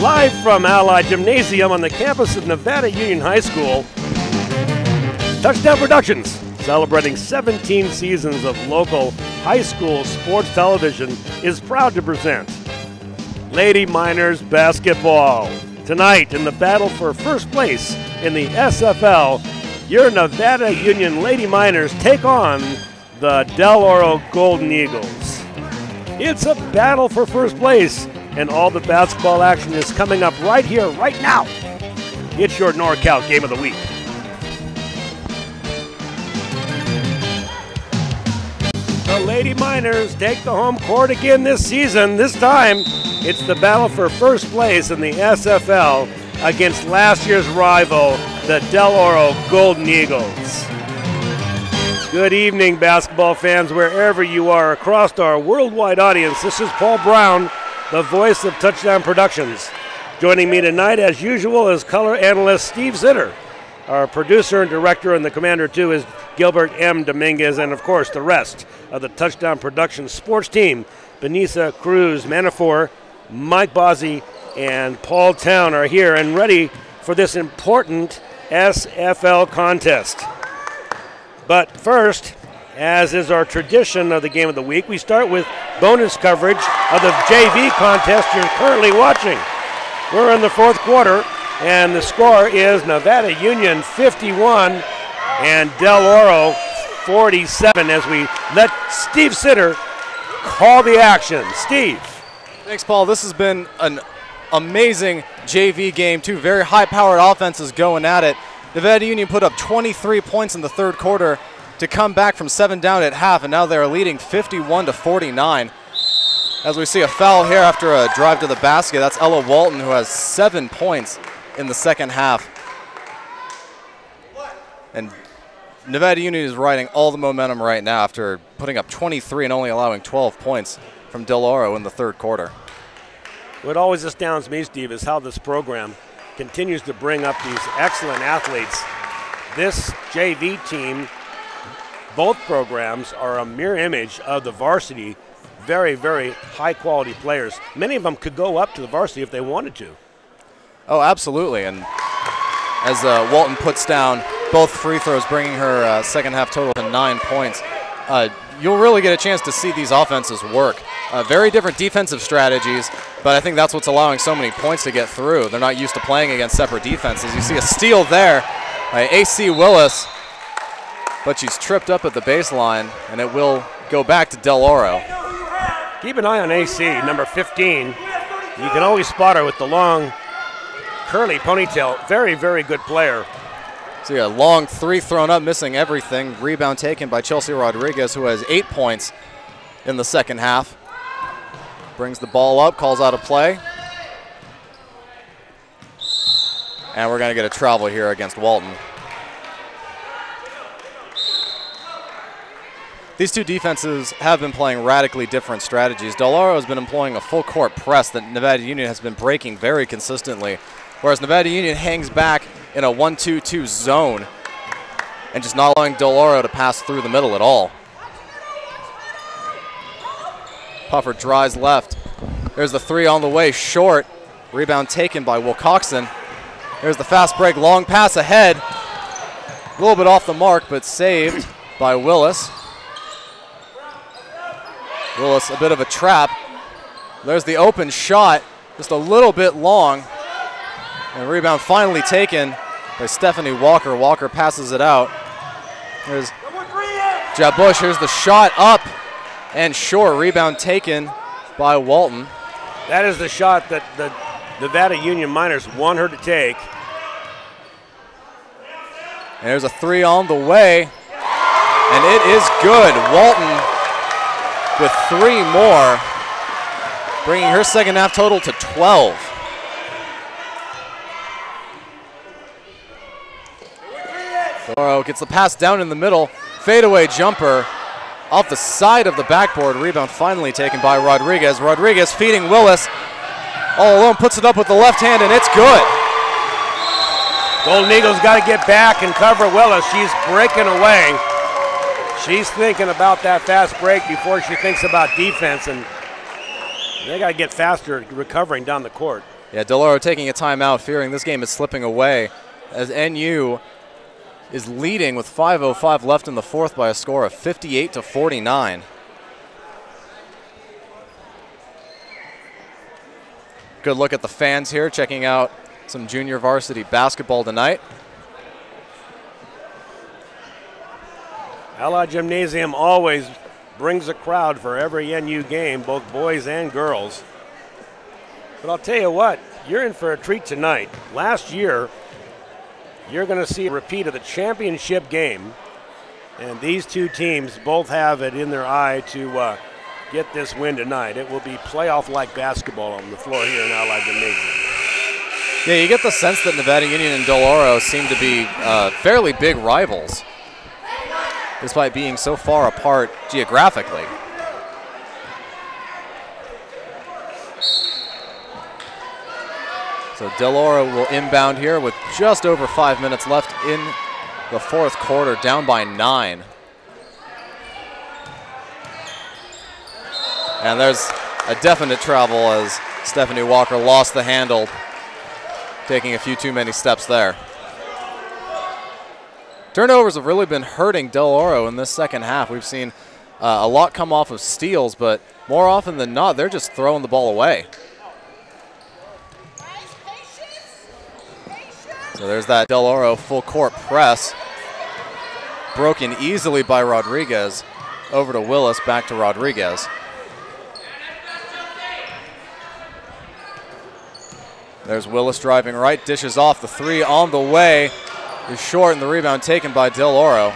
Live from Ali Gymnasium on the campus of Nevada Union High School, Touchdown Productions, celebrating 17 seasons of local high school sports television, is proud to present Lady Miners Basketball. Tonight, in the battle for first place in the SFL, your Nevada Union Lady Miners take on the Oro Golden Eagles. It's a battle for first place, and all the basketball action is coming up right here, right now. It's your NorCal Game of the Week. The Lady Miners take the home court again this season. This time, it's the battle for first place in the SFL against last year's rival, the Oro Golden Eagles. Good evening, basketball fans, wherever you are across our worldwide audience. This is Paul Brown, the voice of Touchdown Productions. Joining me tonight, as usual, is color analyst Steve Zitter. Our producer and director in the Commander 2 is Gilbert M. Dominguez, and of course the rest of the Touchdown Productions sports team. Benisa Cruz, Manafor, Mike Bozzi, and Paul Town are here and ready for this important SFL contest. But first, as is our tradition of the Game of the Week, we start with bonus coverage of the JV contest you're currently watching. We're in the fourth quarter, and the score is Nevada Union 51 and Oro 47 as we let Steve Zitter call the action. Steve. Thanks, Paul. This has been an amazing JV game. Two very high-powered offenses going at it. Nevada Union put up 23 points in the third quarter to come back from 7 down at half, and now they're leading 51-49. As we see a foul here after a drive to the basket, that's Ella Walton, who has 7 points in the second half. And Nevada Union is riding all the momentum right now after putting up 23 and only allowing 12 points from Oro in the third quarter. What always astounds me, Steve, is how this program continues to bring up these excellent athletes. This JV team, both programs are a mirror image of the varsity. Very, very high-quality players. Many of them could go up to the varsity if they wanted to. Oh, absolutely. And as Walton puts down both free throws, bringing her second half total to 9 points, you'll really get a chance to see these offenses work. Very different defensive strategies, but I think that's what's allowing so many points to get through. They're not used to playing against separate defenses. You see a steal there by A.C. Willis, but she's tripped up at the baseline, and it will go back to Oro. Keep an eye on A.C., number 15. You can always spot her with the long, curly ponytail. Very, very good player. See a long three thrown up, missing everything. Rebound taken by Chelsea Rodriguez, who has 8 points in the second half. Brings the ball up, calls out a play. And we're going to get a travel here against Walton. These two defenses have been playing radically different strategies. Oro has been employing a full court press that Nevada Union has been breaking very consistently, whereas Nevada Union hangs back in a 1-2-2 zone and just not allowing Oro to pass through the middle at all. Puffer drives left. There's the three on the way, short. Rebound taken by Wilcoxon. There's the fast break, long pass ahead. A little bit off the mark, but saved by Willis. Willis, a bit of a trap. There's the open shot, just a little bit long. And rebound finally taken by Stephanie Walker. Walker passes it out. There's Jabush. Here's the shot up and short. Rebound taken by Walton. That is the shot that the Nevada Union Miners want her to take. And there's a three on the way. And it is good. Walton with 3 more, bringing her second half total to 12. Oro gets the pass down in the middle. Fadeaway jumper off the side of the backboard. Rebound finally taken by Rodriguez. Rodriguez feeding Willis. All alone, puts it up with the left hand, and it's good. Golden Eagles got to get back and cover Willis. She's breaking away. She's thinking about that fast break before she thinks about defense, and they got to get faster recovering down the court. Yeah, Del Oro taking a timeout, fearing this game is slipping away as NU is leading with 5:05 left in the fourth by a score of 58-49. Good look at the fans here, checking out some junior varsity basketball tonight. Ali Gymnasium always brings a crowd for every NU game, both boys and girls. But I'll tell you what, you're in for a treat tonight. Last year, you're going to see a repeat of the championship game, and these two teams both have it in their eye to get this win tonight. It will be playoff-like basketball on the floor here in Ali Gymnasium. Yeah, you get the sense that Nevada Union and Del Oro seem to be fairly big rivals, despite being so far apart geographically. So Del Oro will inbound here with just over 5 minutes left in the fourth quarter, down by 9. And there's a definite travel as Stephanie Walker lost the handle, taking a few too many steps there. Turnovers have really been hurting Del Oro in this second half. We've seen a lot come off of steals, but more often than not, they're just throwing the ball away. So there's that Del Oro full court press. Broken easily by Rodriguez. Over to Willis, back to Rodriguez. There's Willis driving right, dishes off. The three on the way is short, and the rebound taken by Del Oro.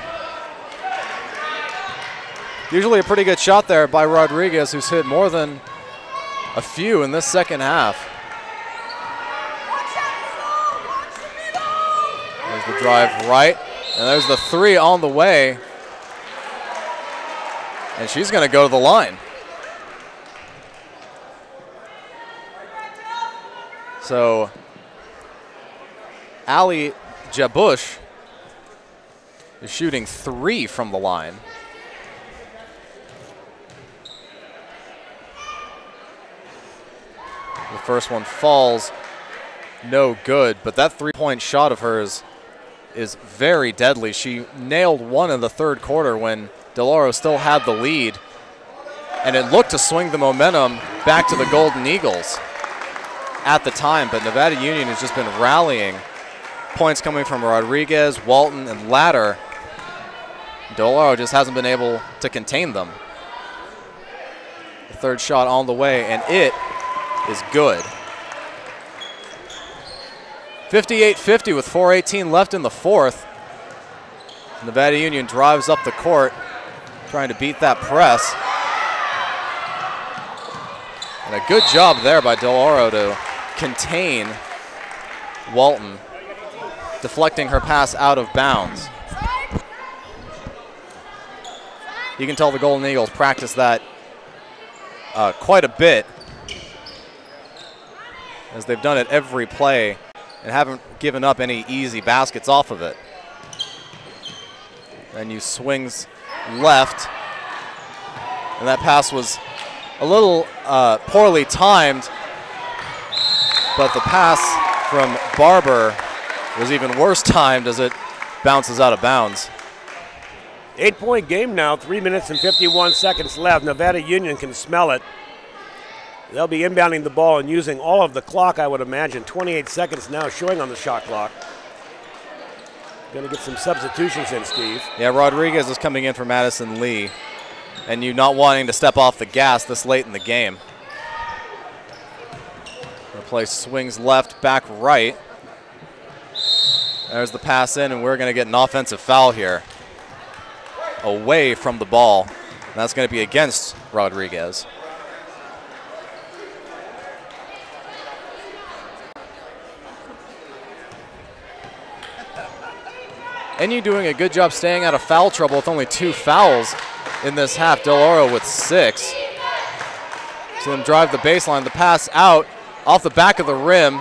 Usually a pretty good shot there by Rodriguez, who's hit more than a few in this second half. There's the drive right, and there's the three on the way. And she's going to go to the line. So Ali Jabush is shooting 3 from the line. The first one falls, no good, but that three-point shot of hers is very deadly. She nailed one in the third quarter when Del Oro still had the lead, and it looked to swing the momentum back to the Golden Eagles at the time, but Nevada Union has just been rallying. Points coming from Rodriguez, Walton, and Latter. Del Oro just hasn't been able to contain them. The third shot on the way, and it is good. 58-50 with 4:18 left in the fourth. Nevada Union drives up the court, trying to beat that press. And a good job there by Del Oro to contain Walton, deflecting her pass out of bounds. You can tell the Golden Eagles practice that quite a bit, as they've done it every play and haven't given up any easy baskets off of it. And you swings left, and that pass was a little poorly timed, but the pass from Barber was even worse timed as it bounces out of bounds. 8-point game now, 3 minutes and 51 seconds left. Nevada Union can smell it. They'll be inbounding the ball and using all of the clock, I would imagine. 28 seconds now showing on the shot clock. Going to get some substitutions in, Steve. Yeah, Rodriguez is coming in for Madison Lee, and you not wanting to step off the gas this late in the game. The play swings left, back right. There's the pass in, and we're going to get an offensive foul here. Away from the ball. And that's going to be against Rodriguez. NU doing a good job staying out of foul trouble with only 2 fouls in this half. Del Oro with 6. See them drive the baseline. The pass out off the back of the rim.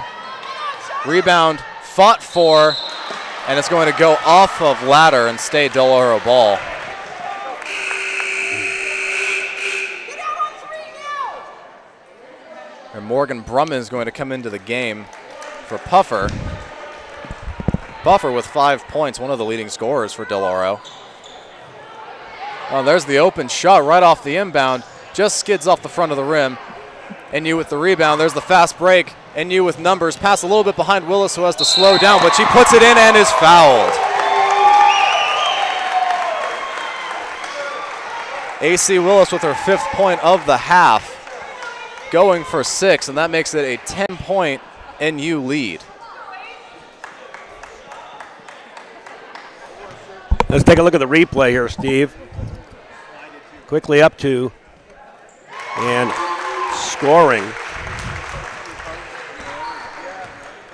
Rebound fought for, and it's going to go off of Latter and stay Del Oro ball. Morgan Brumman is going to come into the game for Puffer. Puffer with 5 points, one of the leading scorers for Del Oro. Oh, there's the open shot right off the inbound. Just skids off the front of the rim. NU with the rebound. There's the fast break. NU with numbers. Pass a little bit behind Willis, who has to slow down, but she puts it in and is fouled. AC Willis with her 5th point of the half, going for 6, and that makes it a 10-point NU lead. Let's take a look at the replay here, Steve. Quickly up to and scoring.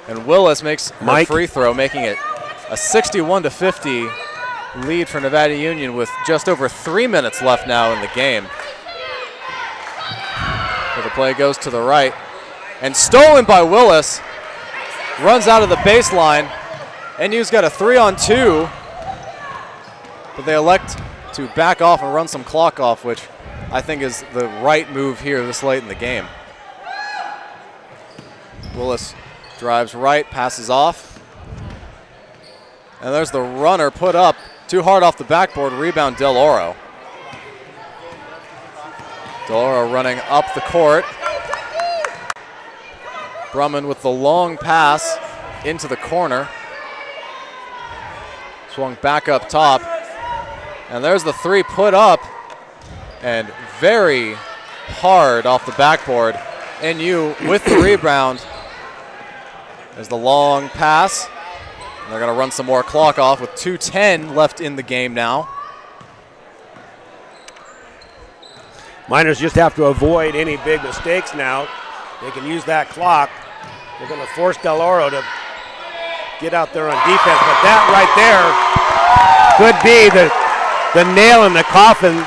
And Willis makes Mike. her free throw, making it a 61-50 lead for Nevada Union with just over 3 minutes left now in the game. So the play goes to the right and stolen by Willis. Runs out of the baseline. NU's got a 3-on-2, but they elect to back off and run some clock off, which I think is the right move here this late in the game. Willis drives right, passes off. And there's the runner put up too hard off the backboard, rebound Del Oro. Del Oro running up the court. Brumman with the long pass into the corner. Swung back up top. And there's the 3 put up. And very hard off the backboard. NU with the rebound. There's the long pass. And they're going to run some more clock off with 2:10 left in the game now. Miners just have to avoid any big mistakes now. They can use that clock. They're going to force Del Oro to get out there on defense. But that right there could be the nail in the coffin.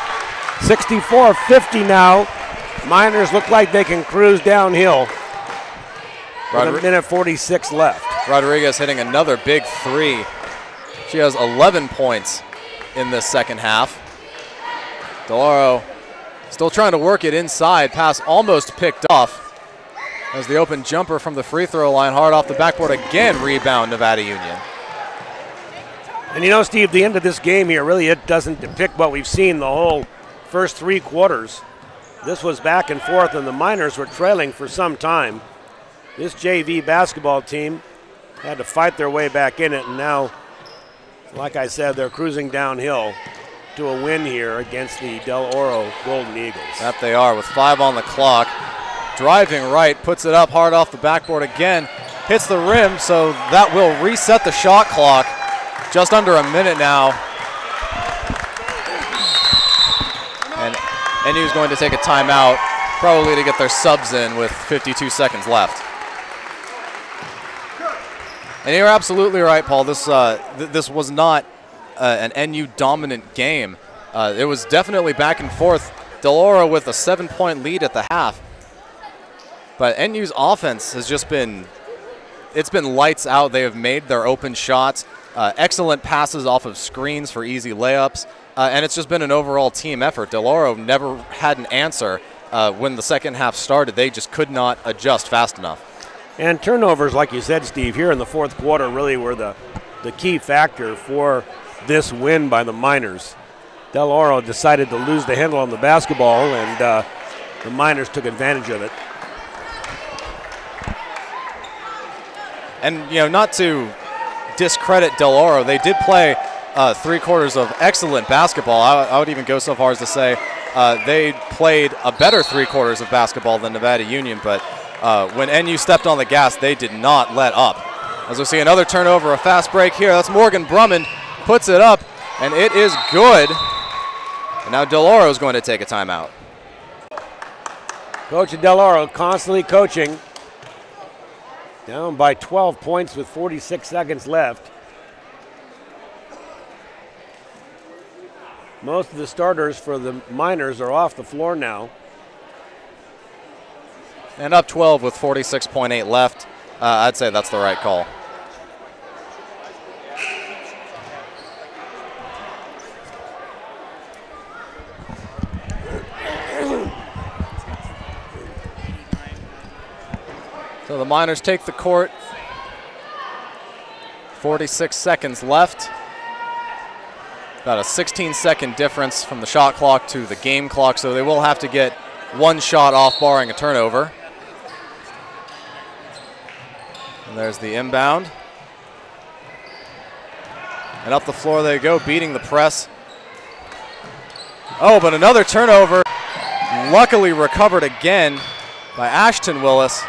64-50 now. Miners look like they can cruise downhill. With a minute 46 left. Rodriguez hitting another big 3. She has 11 points in this second half. Del Oro still trying to work it inside. Pass almost picked off. As the open jumper from the free throw line, hard off the backboard again, rebound Nevada Union. And you know, Steve, the end of this game here, really it doesn't depict what we've seen the whole first 3 quarters. This was back and forth, and the Miners were trailing for some time. This JV basketball team had to fight their way back in it, and now, like I said, they're cruising downhill to a win here against the Del Oro Golden Eagles. That they are, with 5 on the clock. Driving right, puts it up hard off the backboard again, hits the rim, so that will reset the shot clock. Just under a minute now. And NU's going to take a timeout, probably to get their subs in with 52 seconds left. And you're absolutely right, Paul. This was not an NU dominant game. It was definitely back and forth. Del Oro with a 7-point lead at the half. But NU's offense has just been, it's been lights out. They have made their open shots, excellent passes off of screens for easy layups, and it's just been an overall team effort. Del Oro never had an answer when the second half started. They just could not adjust fast enough. And turnovers, like you said, Steve, here in the fourth quarter really were the key factor for this win by the Miners. Del Oro decided to lose the handle on the basketball, and the Miners took advantage of it. And, you know, not to discredit Del Oro, they did play 3 quarters of excellent basketball. I would even go so far as to say they played a better 3 quarters of basketball than Nevada Union, but when NU stepped on the gas, they did not let up. As we see another turnover, a fast break here. That's Morgan Brumman, puts it up, and it is good. And now Del Oro is going to take a timeout. Coach Del Oro constantly coaching. Down by 12 points with 46 seconds left. Most of the starters for the Miners are off the floor now. And up 12 with 46.8 left. I'd say that's the right call. So the Miners take the court. 46 seconds left. About a 16-second difference from the shot clock to the game clock, so they will have to get one shot off barring a turnover. And there's the inbound. And up the floor they go, beating the press. Oh, but another turnover. Luckily recovered again by Ashton Willis.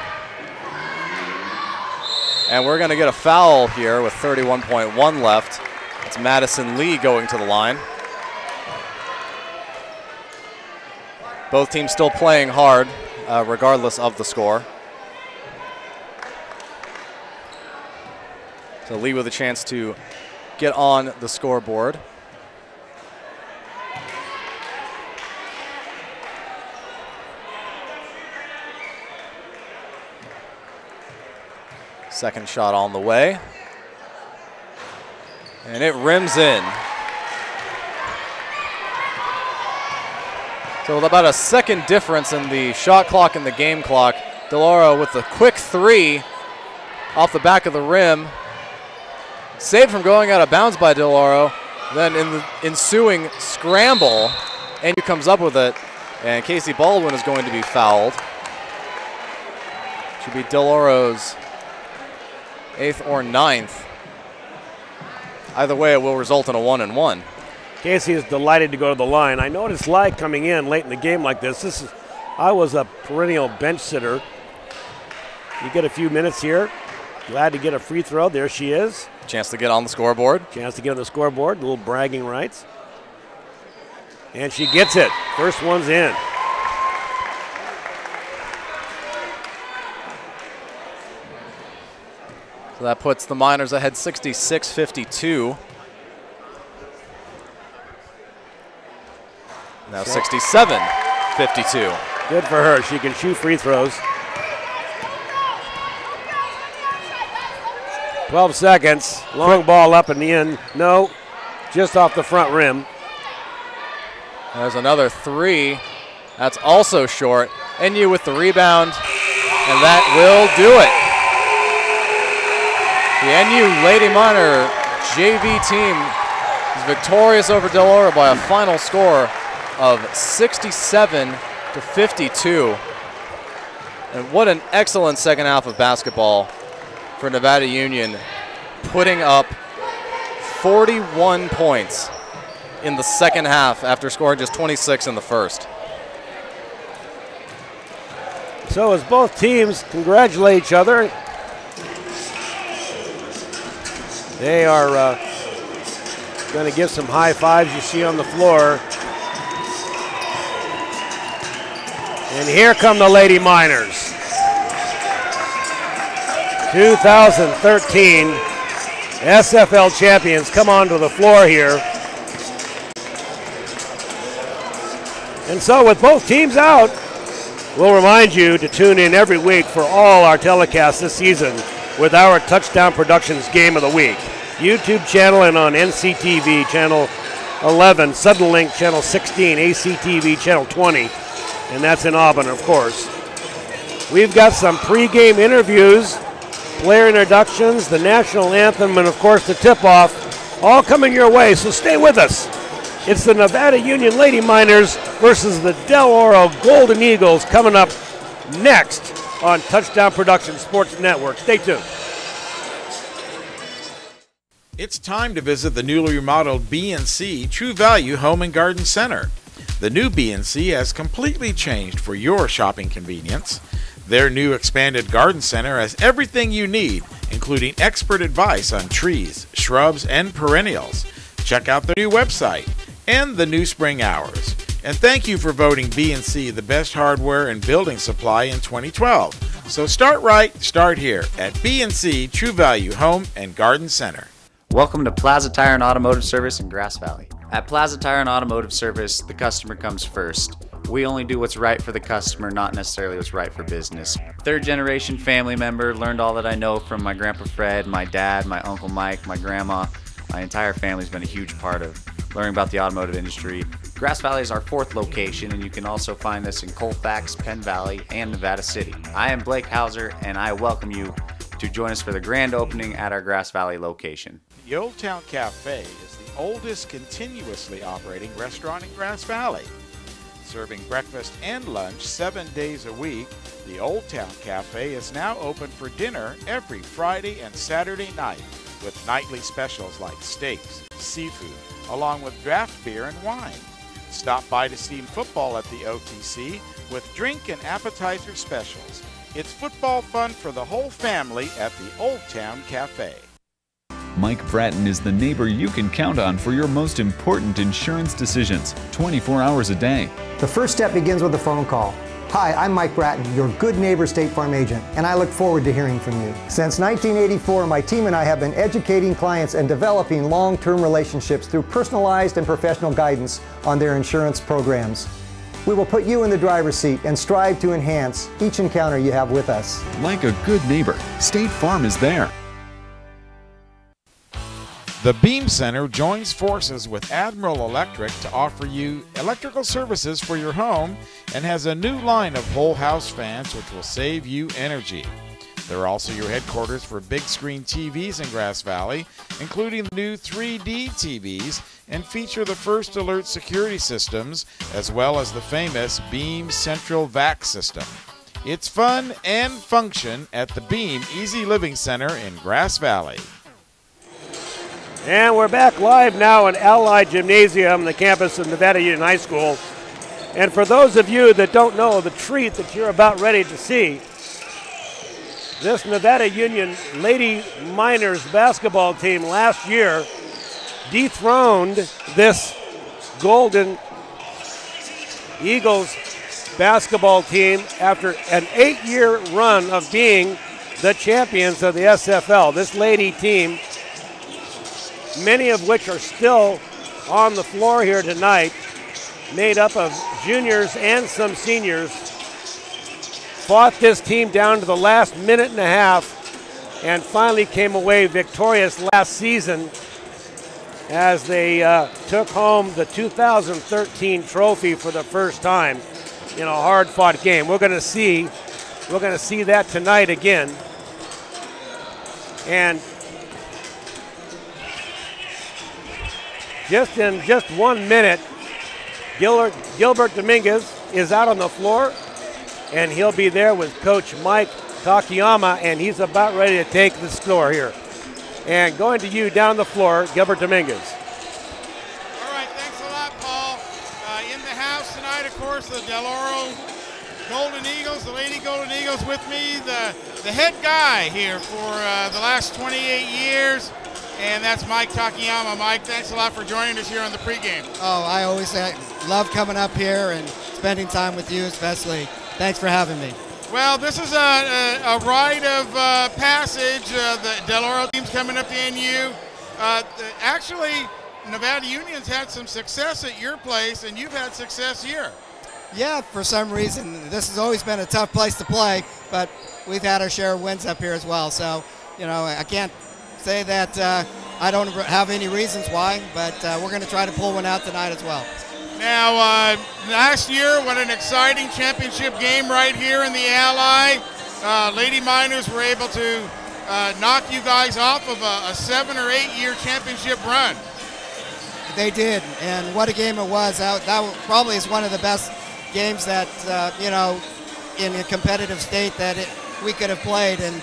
And we're going to get a foul here with 31.1 left. It's Madison Lee going to the line. Both teams still playing hard, regardless of the score. So Lee with a chance to get on the scoreboard. Second shot on the way. And it rims in. So with about a second difference in the shot clock and the game clock, Del Oro with a quick three off the back of the rim. Saved from going out of bounds by Del Oro. Then in the ensuing scramble, NU comes up with it, and Casey Baldwin is going to be fouled. Should be Del Oro's 8th or 9th. Either way, it will result in a 1-and-1. Casey is delighted to go to the line. I know what it's like coming in late in the game like this. I was a perennial bench sitter. You get a few minutes here. Glad to get a free throw. There she is. Chance to get on the scoreboard. Chance to get on the scoreboard. A little bragging rights. And she gets it. First one's in. So that puts the Miners ahead 66-52. Now 67-52. Good for her. She can shoot free throws. 12 seconds. Long ball up in the end. No, just off the front rim. There's another three. That's also short. NU with the rebound, and that will do it. The NU Lady Miner JV team is victorious over Del Oro by a final score of 67-52. And what an excellent second half of basketball for Nevada Union, putting up 41 points in the second half after scoring just 26 in the first. So as both teams congratulate each other, they are going to give some high fives you see on the floor. And here come the Lady Miners. 2013 SFL champions come onto the floor here. And so with both teams out, we'll remind you to tune in every week for all our telecasts this season with our Touchdown Productions Game of the Week. YouTube channel and on NCTV channel 11, Southern Link channel 16, ACTV channel 20, and that's in Auburn, of course. We've got some pregame interviews, player introductions, the national anthem, and of course the tip-off, all coming your way, so stay with us. It's the Nevada Union Lady Miners versus the Del Oro Golden Eagles coming up next on Touchdown Productions Sports Network. Stay tuned. It's time to visit the newly remodeled B&C True Value Home and Garden Center. The new B&C has completely changed for your shopping convenience. Their new expanded garden center has everything you need, including expert advice on trees, shrubs, and perennials. Check out their new website and the new spring hours. And thank you for voting B&C the best hardware and building supply in 2012. So start right, start here at B&C True Value Home and Garden Center. Welcome to Plaza Tire and Automotive Service in Grass Valley. At Plaza Tire and Automotive Service, the customer comes first. We only do what's right for the customer, not necessarily what's right for business. Third generation family member, learned all that I know from my Grandpa Fred, my dad, my Uncle Mike, my grandma. My entire family's been a huge part of learning about the automotive industry Grass Valley is our 4th location, and you can also find us in Colfax, Penn Valley, and Nevada City. I am Blake Hauser, and I welcome you to join us for the grand opening at our Grass Valley location. The Old Town Cafe is the oldest continuously operating restaurant in Grass Valley. Serving breakfast and lunch 7 days a week, the Old Town Cafe is now open for dinner every Friday and Saturday night with nightly specials like steaks, seafood, along with draft beer and wine. Stop by to see football at the OTC with drink and appetizer specials. It's football fun for the whole family at the Old Town Cafe. Mike Bratton is the neighbor you can count on for your most important insurance decisions, 24 hours a day. The first step begins with a phone call. Hi, I'm Mike Bratton, your good neighbor State Farm agent, and I look forward to hearing from you. Since 1984, my team and I have been educating clients and developing long-term relationships through personalized and professional guidance on their insurance programs. We will put you in the driver's seat and strive to enhance each encounter you have with us. Like a good neighbor, State Farm is there. The Beam Center joins forces with Admiral Electric to offer you electrical services for your home and has a new line of whole house fans which will save you energy. They're also your headquarters for big screen TVs in Grass Valley, including the new 3D TVs, and feature the First Alert security systems as well as the famous Beam Central Vac system. It's fun and function at the Beam Easy Living Center in Grass Valley. And we're back live now in Ali Gymnasium, the campus of Nevada Union High School. And for those of you that don't know the treat that you're about ready to see, this Nevada Union Lady Miners basketball team last year dethroned this Golden Eagles basketball team after an 8-year run of being the champions of the SFL. This lady team, many of which are still on the floor here tonight, made up of juniors and some seniors, fought this team down to the last minute and a half and finally came away victorious last season as they took home the 2013 trophy for the first time in a hard-fought game. We're going to see that tonight again. And in just 1 minute, Gilbert Dominguez is out on the floor, and he'll be there with Coach Mike Takayama, and he's about ready to take the score here. And going to you down the floor, Gilbert Dominguez. All right, thanks a lot, Paul. In the house tonight, of course, the Oro Golden Eagles, the Lady Golden Eagles with me, the head guy here for the last 28 years. And that's Mike Takayama. Mike, thanks a lot for joining us here on the pregame. Oh, I always love coming up here and spending time with you especially. Thanks for having me. Well, this is a rite of passage. The Del Oro team's coming up to NU. Actually, Nevada Union's had some success at your place, and you've had success here. Yeah, for some reason. This has always been a tough place to play, but we've had our share of wins up here as well. So, I can't say that I don't have any reasons why, but we're going to try to pull one out tonight as well. Now, last year, what an exciting championship game right here in the Ally. Lady Miners were able to knock you guys off of a 7 or 8 year championship run. They did, and what a game it was. That probably is one of the best games that, in a competitive state that we could have played. And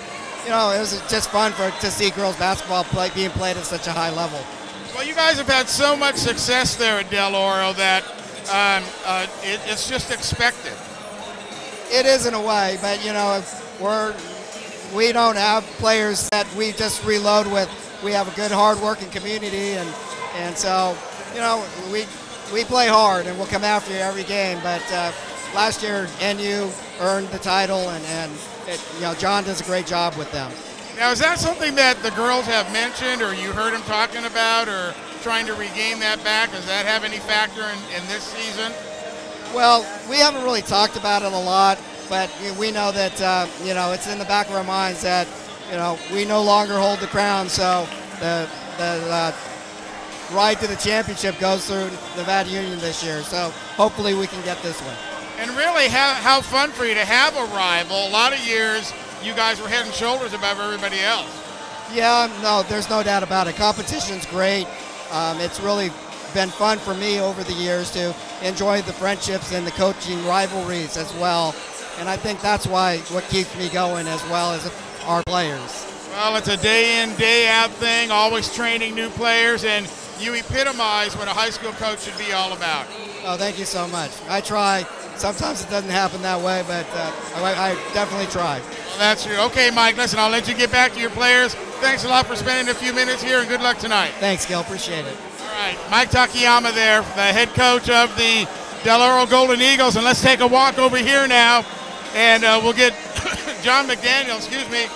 it was just fun to see girls basketball being played at such a high level. Well, you guys have had so much success there at Del Oro that it's just expected. It is in a way, but we don't have players that we just reload with. We have a good, hard-working community, and so we play hard and we'll come after you every game. But last year, NU earned the title, and Jon does a great job with them. Now, is that something that the girls have mentioned, or you heard them talking about, or trying to regain that back? Does that have any factor in this season? Well, we haven't really talked about it a lot, but we know that it's in the back of our minds that we no longer hold the crown. So ride to the championship goes through Nevada Union this year. So hopefully we can get this one. And really, how fun for you to have a rival. A lot of years, you guys were head and shoulders above everybody else. Yeah, no, there's no doubt about it. Competition's great. It's really been fun for me over the years to enjoy the friendships and the coaching rivalries as well. And I think that's what keeps me going as well as our players. Well, it's a day in, day out thing, always training new players, and you epitomize what a high school coach should be all about. Oh, thank you so much. I try. Sometimes it doesn't happen that way, but I definitely try. Well, that's true. Okay, Mike, listen, I'll let you get back to your players. Thanks a lot for spending a few minutes here, and good luck tonight. Thanks, Gil. Appreciate it. All right, Mike Takayama there, the head coach of the Del Oro Golden Eagles, and let's take a walk over here now, and we'll get Jon McDaniel, excuse me.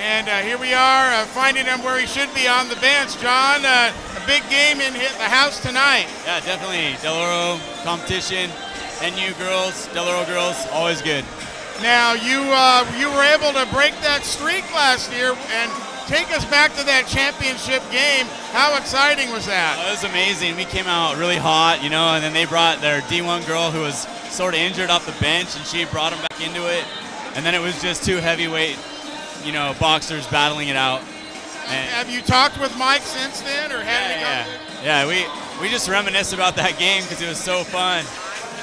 And here we are, finding him where he should be on the bench. John, a big game in the house tonight. Yeah, definitely. Del Oro competition, NU girls, Del Oro girls, always good. Now, you were able to break that streak last year and take us back to that championship game. How exciting was that? It was amazing. We came out really hot, you know, and then they brought their D1 girl who was sort of injured off the bench, and she brought them back into it. And then it was just two heavyweight, you know, boxers battling it out. And have you talked with Mike since then, or had any conversation? Yeah, we just reminisced about that game because it was so fun.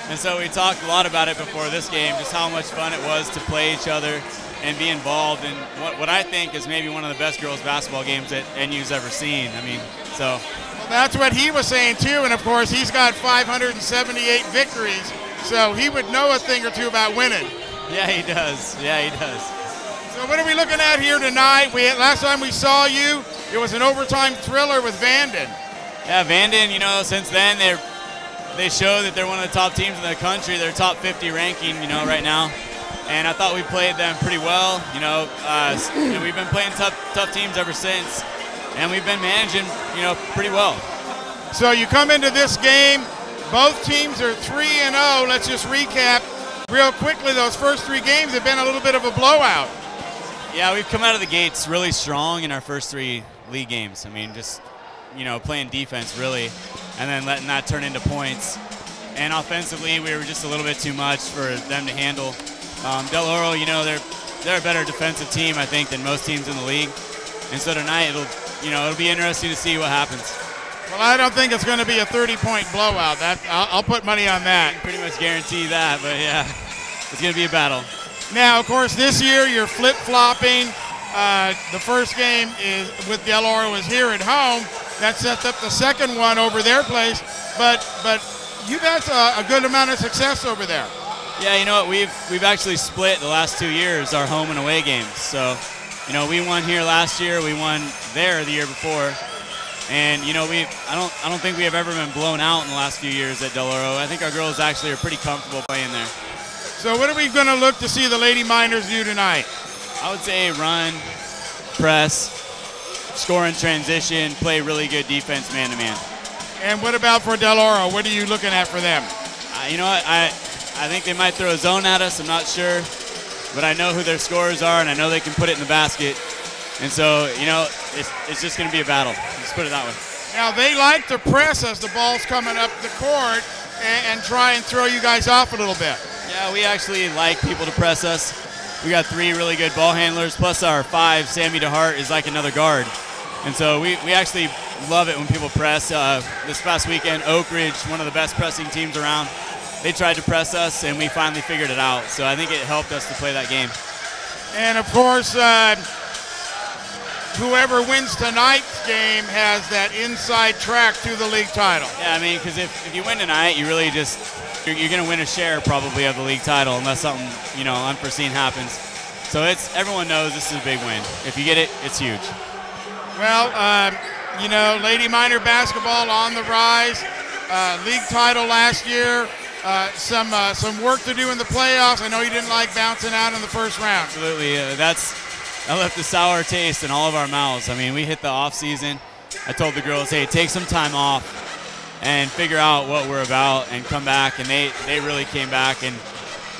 And so we talked a lot about it before this game, just how much fun it was to play each other and be involved in what I think is maybe one of the best girls basketball games that NU's ever seen. I mean, so. Well, that's what he was saying too, and of course he's got 578 victories, so he would know a thing or two about winning. Yeah, he does. Yeah, he does. So what are we looking at here tonight? Last time we saw you, it was an overtime thriller with Vanden. Yeah, Vanden, you know, since then they show that they're one of the top teams in the country. They're top 50 ranking, you know, right now. And I thought we played them pretty well. You know, we've been playing tough teams ever since, and we've been managing, you know, pretty well. So you come into this game, both teams are 3-0. Let's just recap real quickly. Those first three games have been a little bit of a blowout. Yeah, we've come out of the gates really strong in our first three league games. I mean, just, you know, playing defense really, and then letting that turn into points. And offensively, we were just a little bit too much for them to handle. Del Oro, you know, they're a better defensive team, I think, than most teams in the league. And so tonight, it'll be interesting to see what happens. Well, I don't think it's going to be a 30-point blowout. I'll put money on that. I can pretty much guarantee that, but yeah, it's going to be a battle. Now, of course, this year you're flip-flopping. The first game is with Del Oro is here at home. That sets up the second one over their place. But you've had a good amount of success over there. Yeah, you know what? We've actually split the last 2 years our home and away games. So, you know, we won here last year. We won there the year before. And you know, I don't think we have ever been blown out in the last few years at Del Oro. I think our girls actually are pretty comfortable playing there. So what are we going to look to see the Lady Miners do tonight? I would say run, press, score in transition, play really good defense man-to-man. And what about for Del Oro? What are you looking at for them? You know what? I think they might throw a zone at us. I'm not sure. But I know who their scorers are, and I know they can put it in the basket. And so, you know, it's just going to be a battle. Let's put it that way. Now, they like to press as the ball's coming up the court and try and throw you guys off a little bit. Yeah, we actually like people to press us. We got 3 really good ball handlers, plus our 5, Sammy DeHart, is like another guard. And so we actually love it when people press. This past weekend, Oak Ridge, one of the best pressing teams around, they tried to press us, and we finally figured it out. So I think it helped us to play that game. And, of course, whoever wins tonight's game has that inside track to the league title. Yeah, I mean, because if you win tonight, you really just you're going to win a share probably of the league title unless something, you know, unforeseen happens. So everyone knows this is a big win. If you get it, it's huge. Well, you know, Lady Miner basketball on the rise. League title last year. Some work to do in the playoffs. I know you didn't like bouncing out in the first round. Absolutely. That left a sour taste in all of our mouths. I mean, we hit the off season. I told the girls, hey, take some time off and figure out what we're about and come back. And they really came back in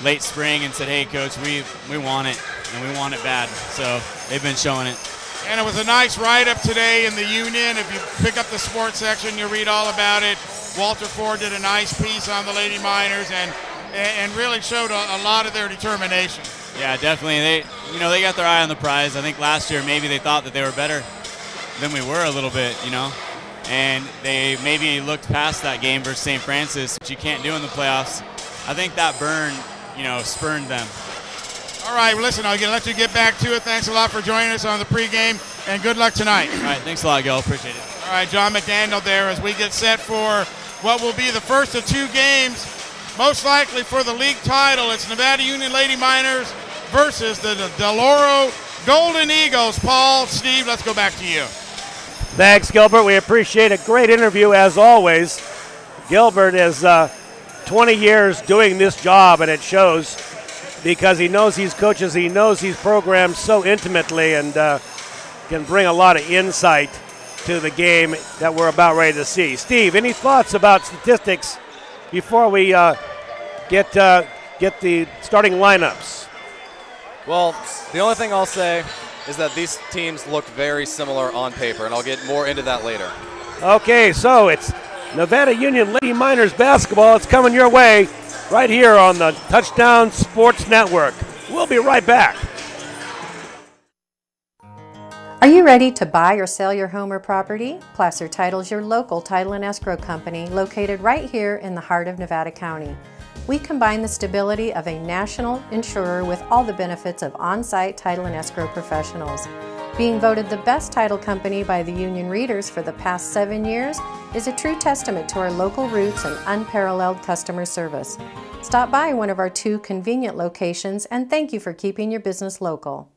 late spring and said, hey, Coach, we want it, and we want it bad. So they've been showing it. And it was a nice write-up today in the Union. If you pick up the sports section, you'll read all about it. Walter Ford did a nice piece on the Lady Miners and really showed a lot of their determination. Yeah, definitely. They got their eye on the prize. I think last year maybe they thought that they were better than we were a little bit, and they maybe looked past that game versus St. Francis, which you can't do in the playoffs. I think that burn, spurned them. All right, well, listen, I'll let you get back to it. Thanks a lot for joining us on the pregame, and good luck tonight. All right, thanks a lot, Gil. Appreciate it. All right, Jon McDaniel there as we get set for what will be the first of two games, most likely for the league title. It's Nevada Union Lady Miners versus the Del Oro Golden Eagles. Paul, Steve, let's go back to you. Thanks, Gilbert. We appreciate a great interview as always. Gilbert is 20 years doing this job, and it shows because he knows these coaches, he knows these programs so intimately, and can bring a lot of insight to the game that we're about ready to see. Steve, any thoughts about statistics before we get the starting lineups? Well, the only thing I'll say is that these teams look very similar on paper, and I'll get more into that later. Okay, so it's Nevada Union Lady Miners basketball. It's coming your way right here on the Touchdown Sports Network. We'll be right back. Are you ready to buy or sell your home or property? Placer Title is your local title and escrow company located right here in the heart of Nevada County. We combine the stability of a national insurer with all the benefits of on-site title and escrow professionals. Being voted the best title company by the union readers for the past 7 years is a true testament to our local roots and unparalleled customer service. Stop by one of our 2 convenient locations and thank you for keeping your business local.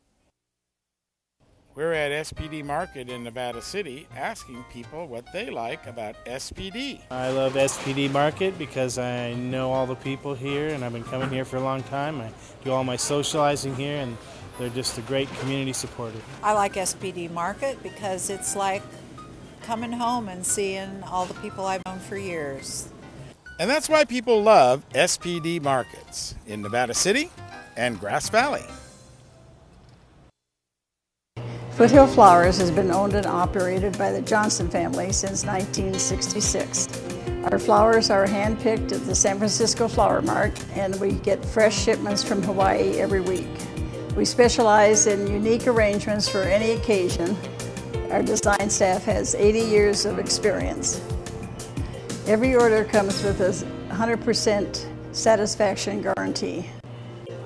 We're at SPD Market in Nevada City asking people what they like about SPD. I love SPD Market because I know all the people here and I've been coming here for a long time. I do all my socializing here and they're just a great community supporter. I like SPD Market because it's like coming home and seeing all the people I've known for years. And that's why people love SPD Markets in Nevada City and Grass Valley. Foothill Flowers has been owned and operated by the Johnson family since 1966. Our flowers are hand-picked at the San Francisco Flower Mart, and we get fresh shipments from Hawaii every week. We specialize in unique arrangements for any occasion. Our design staff has 80 years of experience. Every order comes with a 100% satisfaction guarantee.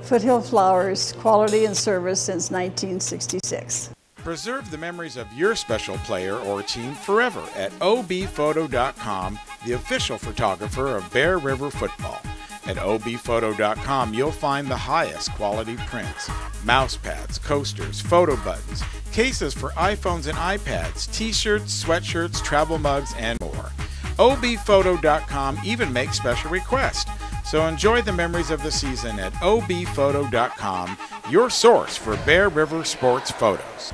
Foothill Flowers, quality and service since 1966. Preserve the memories of your special player or team forever at obphoto.com, the official photographer of Bear River football. At obphoto.com, you'll find the highest quality prints, mouse pads, coasters, photo buttons, cases for iPhones and iPads, t-shirts, sweatshirts, travel mugs, and more. obphoto.com even makes special requests. So enjoy the memories of the season at obphoto.com, your source for Bear River sports photos.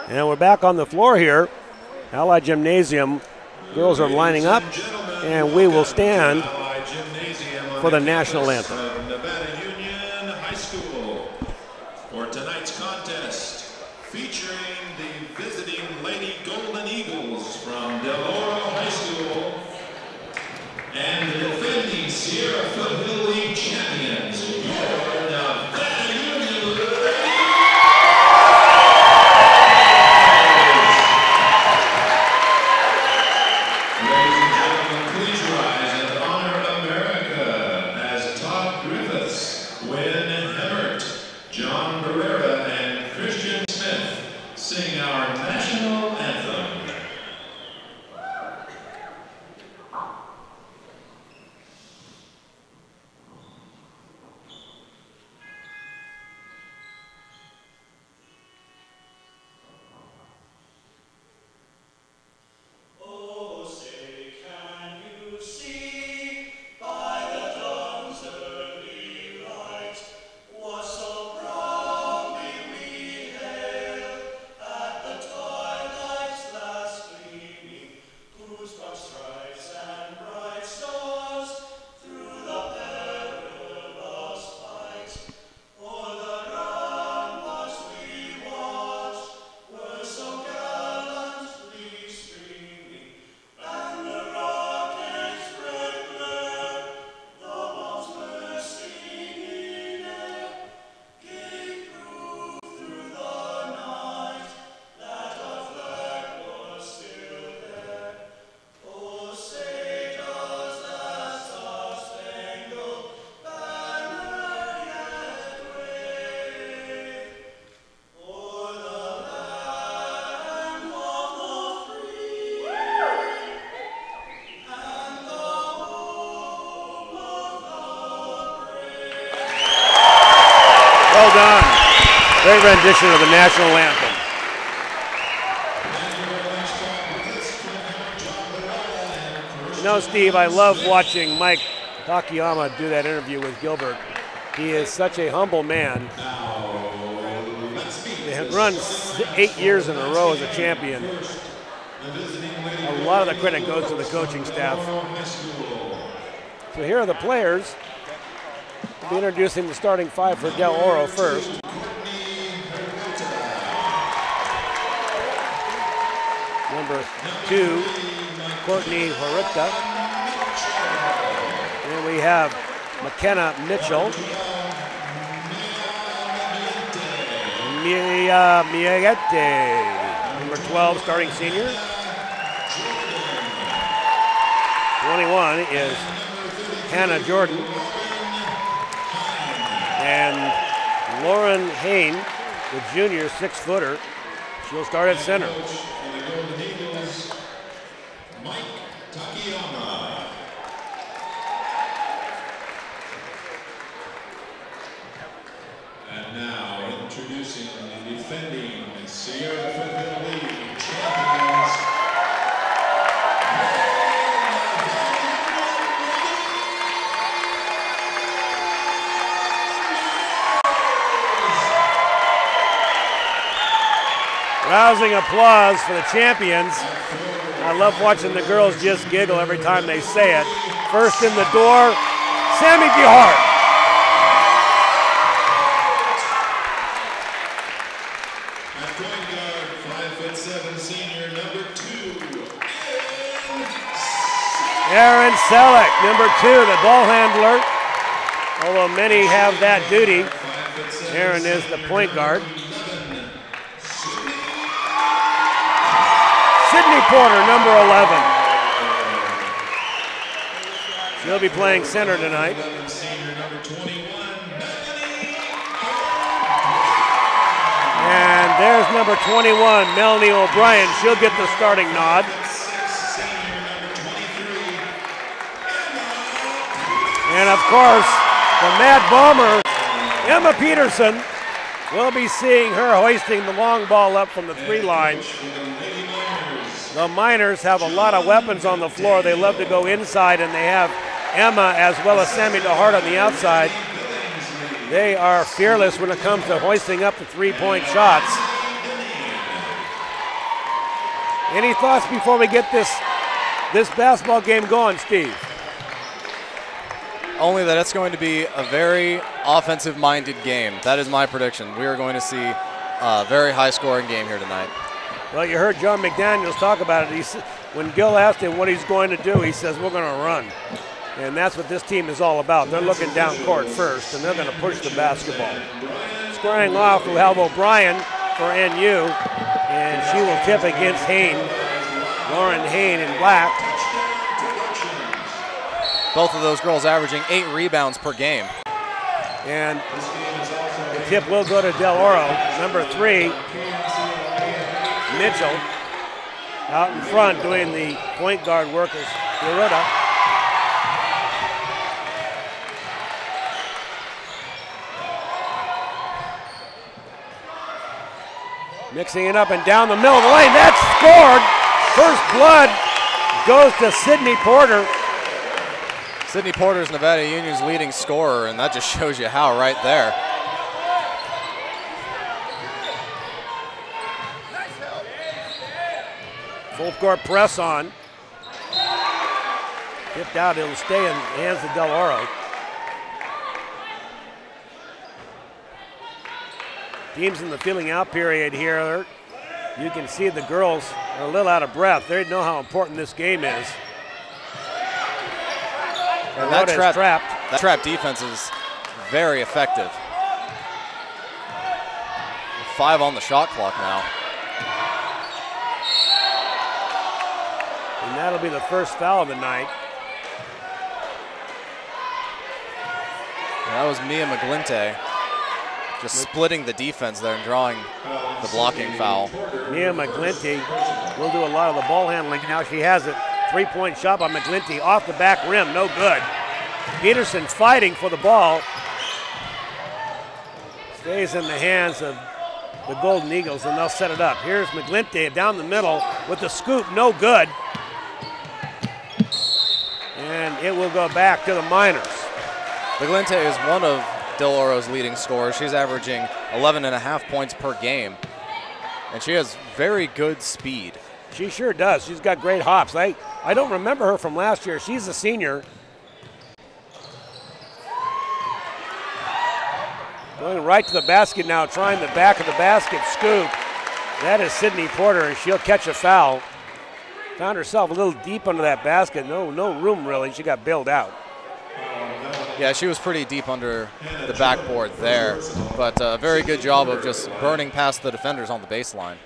And we're back on the floor here. Ali Gymnasium. Girls are lining up, and we will stand for the national anthem. Nevada Union High School for tonight's contest, featuring the visiting Lady Golden Eagles from Del Oro High School and the defending Sierra Foothill League champions, your Nevada Union Ladies. Great rendition of the national anthem. You know, Steve, I love watching Mike Takayama do that interview with Gilbert. He is such a humble man. They have run 8 years in a row as a champion. A lot of the credit goes to the coaching staff. So here are the players. We'll be introducing the starting 5 for Del Oro first. Number 2, Courtney Horita. And we have McKenna Mitchell. Mia Miagete, number 12, starting senior. 21 is Hannah Jordan. And Lauren Hain, the junior 6-footer. She'll start at center. Mike Takayama. And now introducing the defending Sierra Foothill League champions. Rousing applause for the champions. I love watching the girls just giggle every time they say it. First in the door, Sammy DeHart. At point guard, 5'7" senior number 2, Aaron Selleck, number 2, the ball handler. Although many have that duty, Aaron is the point guard. Sydney Porter, number 11. She'll be playing center tonight. And there's number 21, Melanie O'Brien. She'll get the starting nod. And of course, the Mad Bomber, Emma Peterson. We'll be seeing her hoisting the long ball up from the 3 line. The Miners have a lot of weapons on the floor. They love to go inside, and they have Emma as well as Sammy DeHart on the outside. They are fearless when it comes to hoisting up the 3-point shots. Any thoughts before we get this basketball game going, Steve? Only that it's going to be a very offensive-minded game. That is my prediction. We are going to see a very high-scoring game here tonight. Well, you heard Jon McDaniel talk about it. When Gil asked him what he's going to do, he says, we're going to run. And that's what this team is all about. They're looking down court first, and they're going to push the basketball. Squaring off, we'll have O'Brien for NU, and she will tip against Hain. Lauren Hain in black. Both of those girls averaging 8 rebounds per game. And the tip will go to Del Oro. Number 3, Mitchell, out in front doing the point guard work is Loretta. Mixing it up and down the middle of the lane. That's scored. First blood goes to Sydney Porter. Sydney Porter is Nevada Union's leading scorer, and that just shows you how right there. Full court press on. Tipped out, it'll stay in the hands of Del Oro. Teams in the filling out period here. You can see the girls are a little out of breath. They know how important this game is. And that trap defense is very effective. 5 on the shot clock now. And that'll be the first foul of the night. And that was Mia McGlinte just splitting the defense there and drawing the blocking foul. Mia McGlinte will do a lot of the ball handling. Now she has it. 3-point shot by McGlinte off the back rim, no good. Peterson fighting for the ball. Stays in the hands of the Golden Eagles, and they'll set it up. Here's McGlinty down the middle with the scoop, no good. And it will go back to the Miners. McGlinty is one of Del Oro's leading scorers. She's averaging 11.5 points per game, and she has very good speed. She sure does. She's got great hops. I don't remember her from last year. She's a senior. Going right to the basket now, trying the back of the basket scoop. That is Sydney Porter, and she'll catch a foul. Found herself a little deep under that basket. No room really. She got bailed out. Yeah, she was pretty deep under the backboard there, but a very good job of just burning past the defenders on the baseline.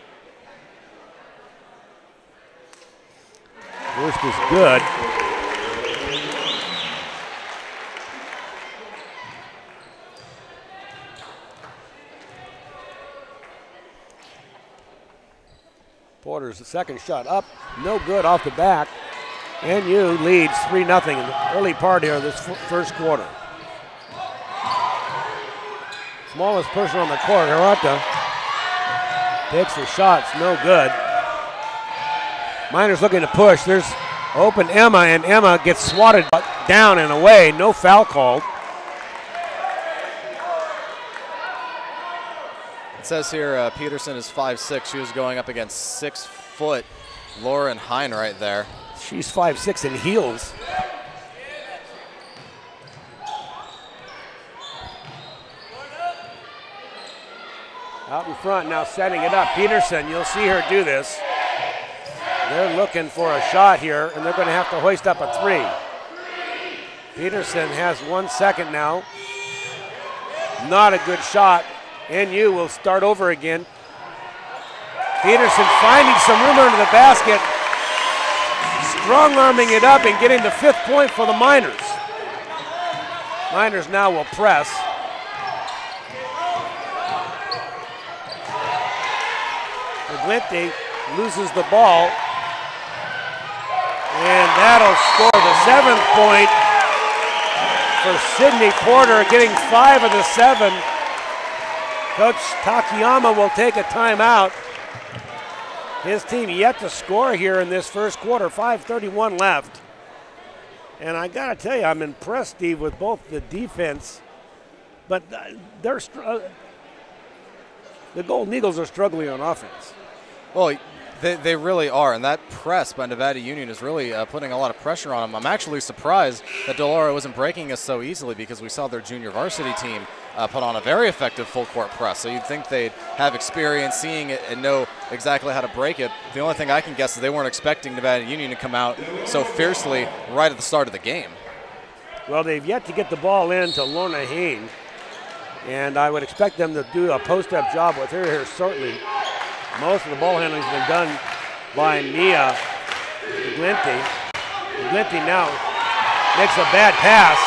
First is good. Porter's the second shot up, no good off the back. NU leads 3-0 in the early part here of this first quarter. Smallest person on the court, Hirata, takes the shots, no good. Miners looking to push. There's open Emma, and Emma gets swatted down and away. No foul called. It says here Peterson is 5'6". She was going up against 6-foot Lauren Hine right there. She's 5'6" in heels. Out in front now, setting it up. Peterson, you'll see her do this. They're looking for a shot here, and they're going to have to hoist up a three. Peterson has 1 second now. Not a good shot. NU will start over again. Peterson finding some room under the basket. Strong-arming it up and getting the 5th point for the Miners. Miners now will press. McGlinty loses the ball. And that'll score the 7th point for Sydney Porter, getting 5 of the 7. Coach Takayama will take a timeout. His team yet to score here in this first quarter, 5:31 left. And I gotta tell you, I'm impressed, Steve, with both the defense, but the Golden Eagles are struggling on offense. Well, they really are, and that press by Nevada Union is really putting a lot of pressure on them. I'm actually surprised that Del Oro wasn't breaking us so easily, because we saw their junior varsity team put on a very effective full-court press. So you'd think they'd have experience seeing it and know exactly how to break it. The only thing I can guess is they weren't expecting Nevada Union to come out so fiercely right at the start of the game. Well, they've yet to get the ball in to Lorna Hain, and I would expect them to do a post-up job with her here shortly. Most of the ball handling has been done by Mia McGlinty. McGlinty now makes a bad pass.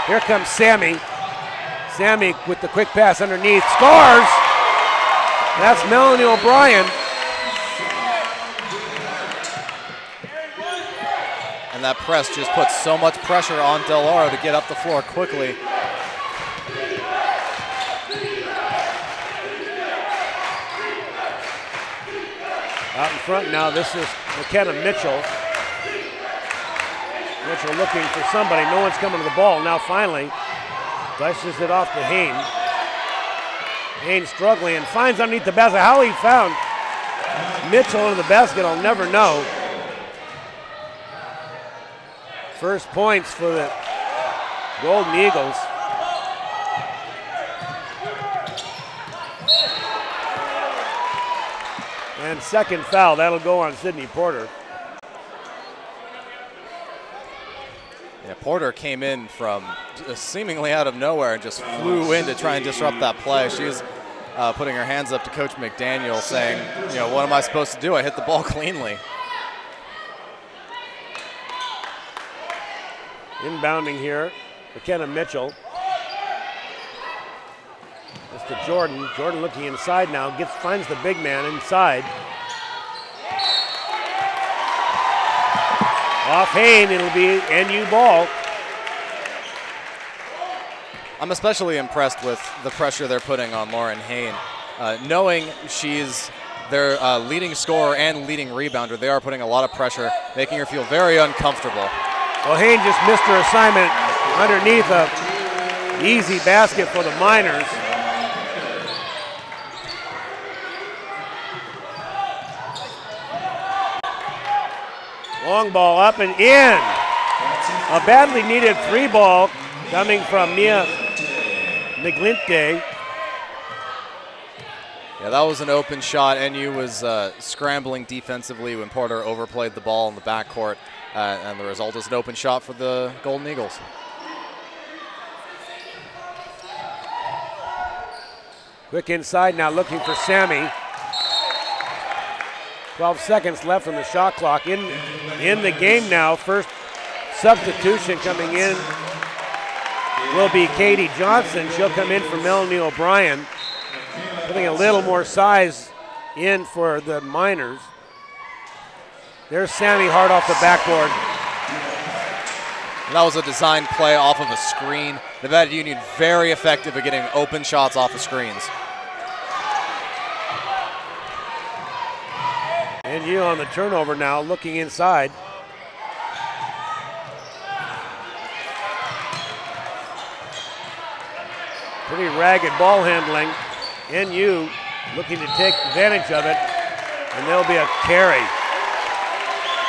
Here comes Sammy. Sammy with the quick pass underneath, scores! That's Melanie O'Brien. And that press just puts so much pressure on Del Oro to get up the floor quickly. Out in front now, this is McKenna Mitchell. Mitchell looking for somebody. No one's coming to the ball. Now finally, dishes it off to Hain. Hain struggling and finds underneath the basket. How he found Mitchell in the basket, I'll never know. First points for the Golden Eagles. And second foul, that'll go on Sydney Porter. Yeah, Porter came in from seemingly out of nowhere and just flew in to try and disrupt that play. She was putting her hands up to Coach McDaniel saying, you know, what am I supposed to do? I hit the ball cleanly. Inbounding here, McKenna Mitchell. It's to Jordan. Jordan looking inside now, finds the big man inside. Off Hain, it'll be NU ball. I'm especially impressed with the pressure they're putting on Lauren Hain. knowing she's their leading scorer and leading rebounder, they are putting a lot of pressure, making her feel very uncomfortable. Well, Hayne just missed her assignment underneath a easy basket for the Miners. Long ball up and in. A badly needed 3-ball coming from Mia McGlinty. Yeah, that was an open shot. NU was scrambling defensively when Porter overplayed the ball in the backcourt, and the result is an open shot for the Golden Eagles. Quick inside now, looking for Sammy. 12 seconds left on the shot clock. In the game now. First substitution coming in will be Katie Johnson. She'll come in for Melanie O'Brien, putting a little more size in for the Miners. There's Sammy Hart off the backboard. And that was a design play off of a screen. Nevada Union very effective at getting open shots off of screens. NU on the turnover now, looking inside. Pretty ragged ball handling. NU looking to take advantage of it, and there'll be a carry.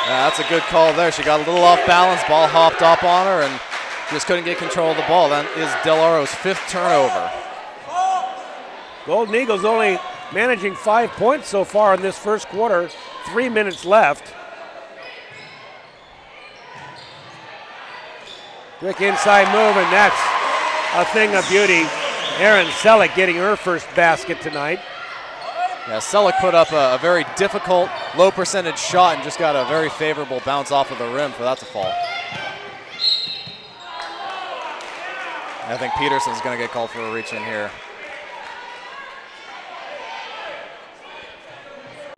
Yeah, that's a good call there. She got a little off balance, ball hopped up on her, and just couldn't get control of the ball. That is Del Oro's 5th turnover. Golden Eagles only managing 5 points so far in this first quarter. 3 minutes left. Quick inside move, and that's a thing of beauty. Erin Selleck getting her first basket tonight. Yeah, Selleck put up a very difficult, low percentage shot and just got a very favorable bounce off of the rim for that to fall. I think Peterson's going to get called for a reach in here.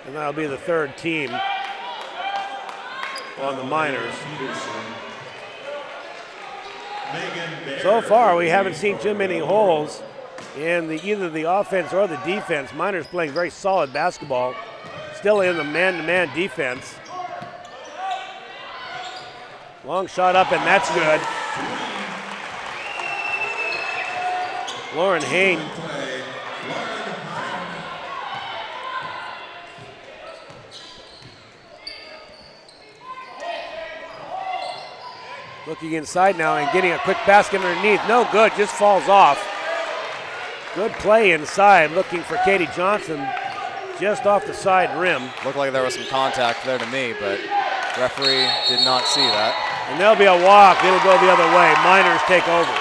And that'll be the 3rd team on the Miners. So far, we haven't seen too many holes in either the offense or the defense. Miners playing very solid basketball, still in the man-to-man defense. Long shot up, and that's good. Lauren Hayne. Looking inside now and getting a quick basket underneath. No good, just falls off. Good play inside, looking for Katie Johnson just off the side rim. Looked like there was some contact there to me, but referee did not see that. And there'll be a walk. It'll go the other way. Miners take over.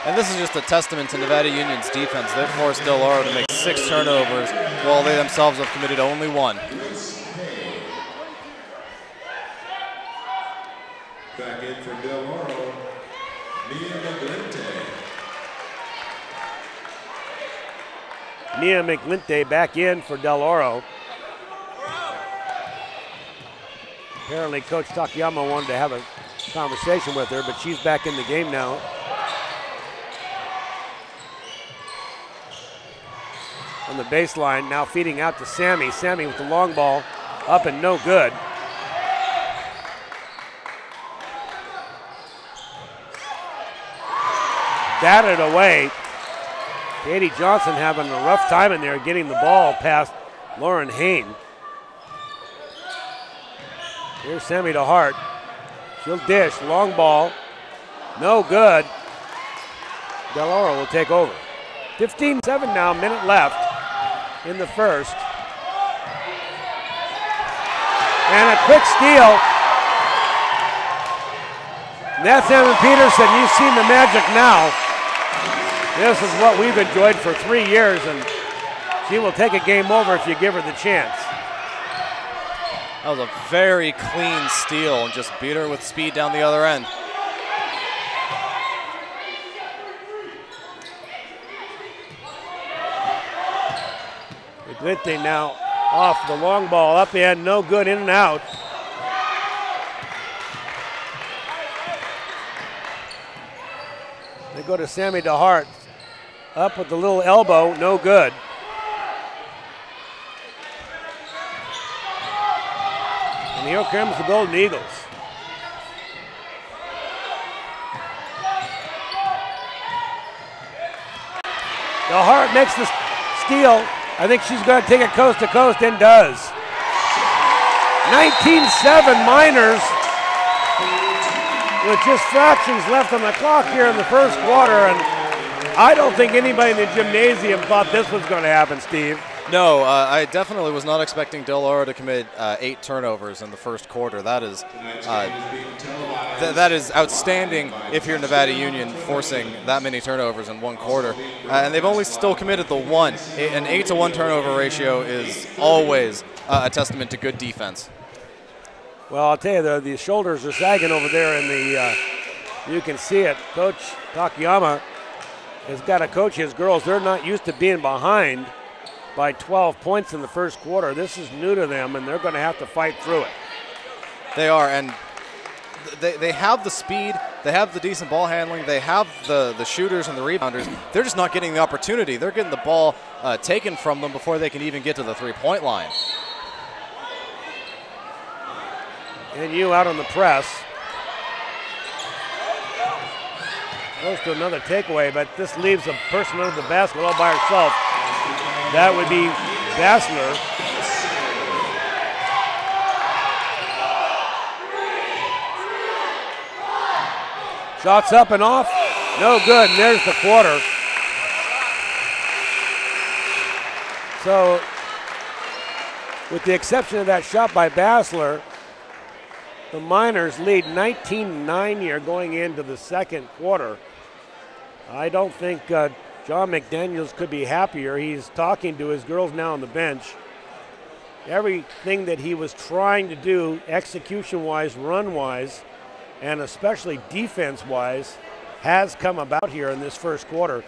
And this is just a testament to Nevada Union's defense. They forced Del Oro to make 6 turnovers while they themselves have committed only 1. Back in for Del Oro, Mia McGlinty. Mia McGlinty back in for Del Oro. Apparently Coach Takayama wanted to have a conversation with her, but she's back in the game now. On the baseline, now feeding out to Sammy. Sammy with the long ball, up and no good. Batted away. Katie Johnson having a rough time in there getting the ball past Lauren Hayne. Here's Sammy to Hart. She'll dish, long ball, no good. Del Oro will take over. 15-7 now, minute left in the first. And a quick steal. And that's Evan Peterson. You've seen the magic now. This is what we've enjoyed for 3 years, and she will take a game over if you give her the chance. That was a very clean steal and just beat her with speed down the other end. McGlinty now off the long ball, up in, no good, in and out. They go to Sammy DeHart. Up with the little elbow, no good. And here comes the Golden Eagles. The Hart makes the steal. I think she's going to take it coast to coast and does. 19-7 Miners with just fractions left on the clock here in the first quarter, and I don't think anybody in the gymnasium thought this was going to happen, Steve. No, I definitely was not expecting Del Oro to commit 8 turnovers in the first quarter. That is that is outstanding if you're Nevada Union forcing that many turnovers in one quarter. And they've only still committed the 1. An 8-to-1 turnover ratio is always a testament to good defense. Well, I'll tell you, the shoulders are sagging over there in the, you can see it. Coach Takayama has got to coach his girls. They're not used to being behind by 12 points in the first quarter. This is new to them, and they're going to have to fight through it. They are, and they have the speed, they have the decent ball handling, they have the shooters and the rebounders. They're just not getting the opportunity. They're getting the ball taken from them before they can even get to the three-point line. NU out on the press. Goes to another takeaway, but this leaves a person under the basket all by herself. That would be Bassler. Shots up and off. No good, and there's the quarter. So, with the exception of that shot by Bassler, the Miners lead 19-9 here going into the second quarter. I don't think Jon McDaniel could be happier. He's talking to his girls now on the bench. Everything that he was trying to do, execution-wise, run-wise, and especially defense-wise, has come about here in this first quarter.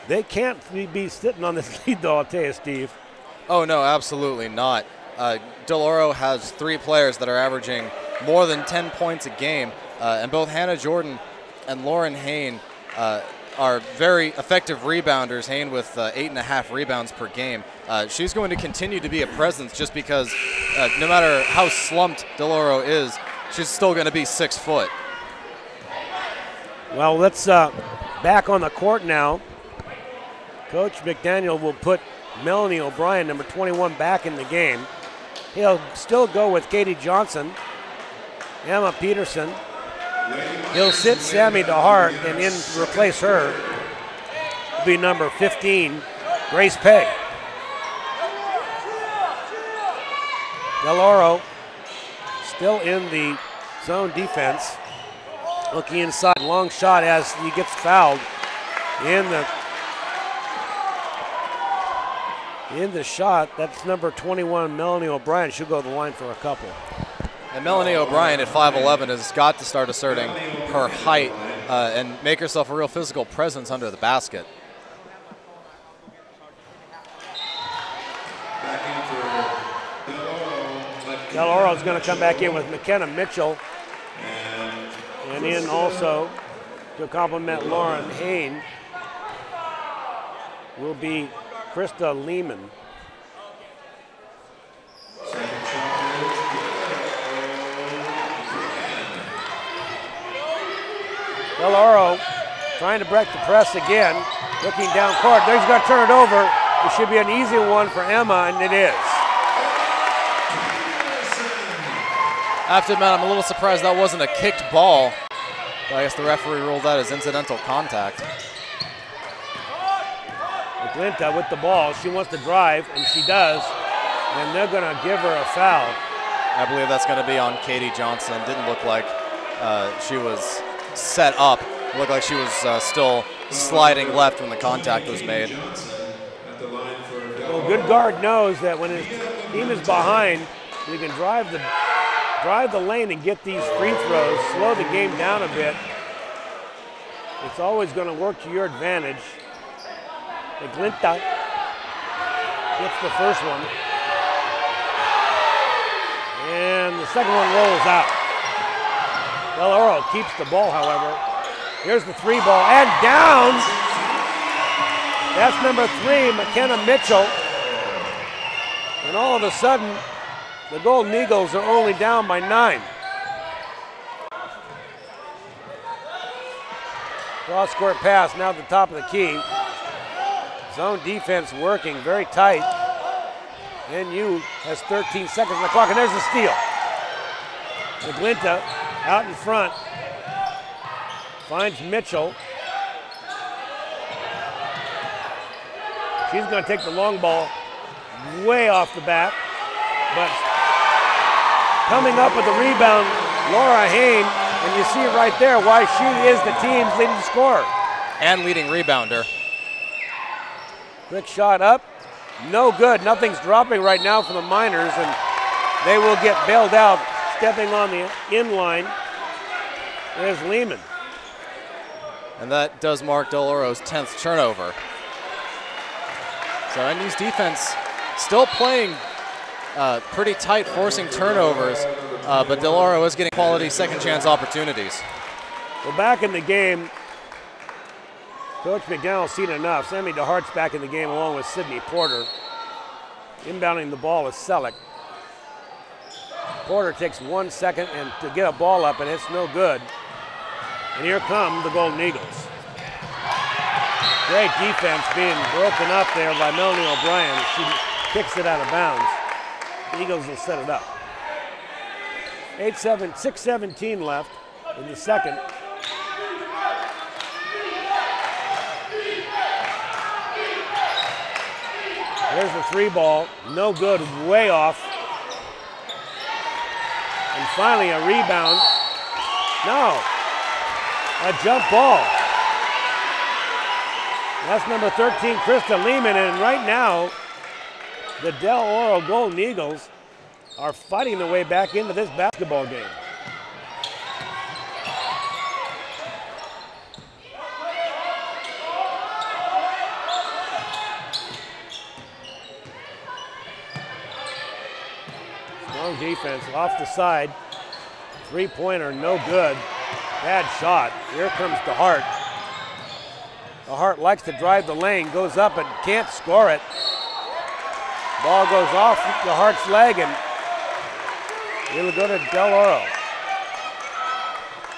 They can't be sitting on this lead, though, I'll tell you, Steve. Oh, no, absolutely not. Del Oro has 3 players that are averaging more than 10 points a game, and both Hannah Jordan and Lauren Hain are very effective rebounders. Hain with 8.5 rebounds per game. She's going to continue to be a presence just because no matter how slumped Del Oro is, she's still going to be 6 foot. Well, let's back on the court now. Coach McDaniel will put Melanie O'Brien, number 21, back in the game. He'll still go with Katie Johnson, Emma Peterson. He'll sit Sammy DeHart and in to replace her will be number 15, Grace Pay. Del Oro still in the zone defense. Looking inside, long shot as he gets fouled in the shot. That's number 21, Melanie O'Brien. She'll go to the line for a couple. And Melanie O'Brien at 5'11" has got to start asserting her height and make herself a real physical presence under the basket. Del Oro is going to come back in with McKenna Mitchell. And in also to complement Lauren Hain will be Krista Lehman. Del Oro trying to break the press again, looking down court. There he's going to turn it over. It should be an easy one for Emma, and it is. I have to admit, I'm a little surprised that wasn't a kicked ball. But I guess the referee ruled that as incidental contact. McGlinta with the ball. She wants to drive, and she does. And they're going to give her a foul. I believe that's going to be on Katie Johnson. Didn't look like she was set up. It looked like she was still sliding left when the contact was made. Well, good guard knows that when his team is behind, you can drive the lane and get these free throws, slow the game down a bit. It's always going to work to your advantage. McGlinta gets the first one. And the second one rolls out. Del Oro keeps the ball, however. Here's the 3 ball and down. That's number 3, McKenna Mitchell. And all of a sudden, the Golden Eagles are only down by 9. Cross-court pass now at the top of the key. Zone defense working very tight. NU has 13 seconds on the clock, and there's the steal. McGlinta out in front. Finds Mitchell. She's going to take the long ball way off the bat. But coming up with the rebound, Laura Hain, and you see right there why she is the team's leading scorer. And leading rebounder. Quick shot up, no good. Nothing's dropping right now for the Miners, and they will get bailed out. Stepping on the inline is Lehman. And that does mark Del Oro's 10th turnover. So NU's defense still playing pretty tight, forcing turnovers, but Del Oro is getting quality second chance opportunities. Well, back in the game, Coach McDaniel's seen enough. Sammy DeHart's back in the game along with Sydney Porter. Inbounding the ball is Selleck. Porter takes 1 second and to get a ball up, and it's no good. And here come the Golden Eagles. Great defense being broken up there by Melanie O'Brien. She kicks it out of bounds. The Eagles will set it up. 6:17 left in the second. There's the 3 ball, no good, way off. And finally a rebound. No, a jump ball. That's number 13, Krista Lehman, and right now, the Del Oro Golden Eagles are fighting their way back into this basketball game. Strong defense off the side. 3-pointer, no good. Bad shot. Here comes DeHart. DeHart likes to drive the lane, goes up and can't score it. Ball goes off DeHart's leg and it'll go to Del Oro.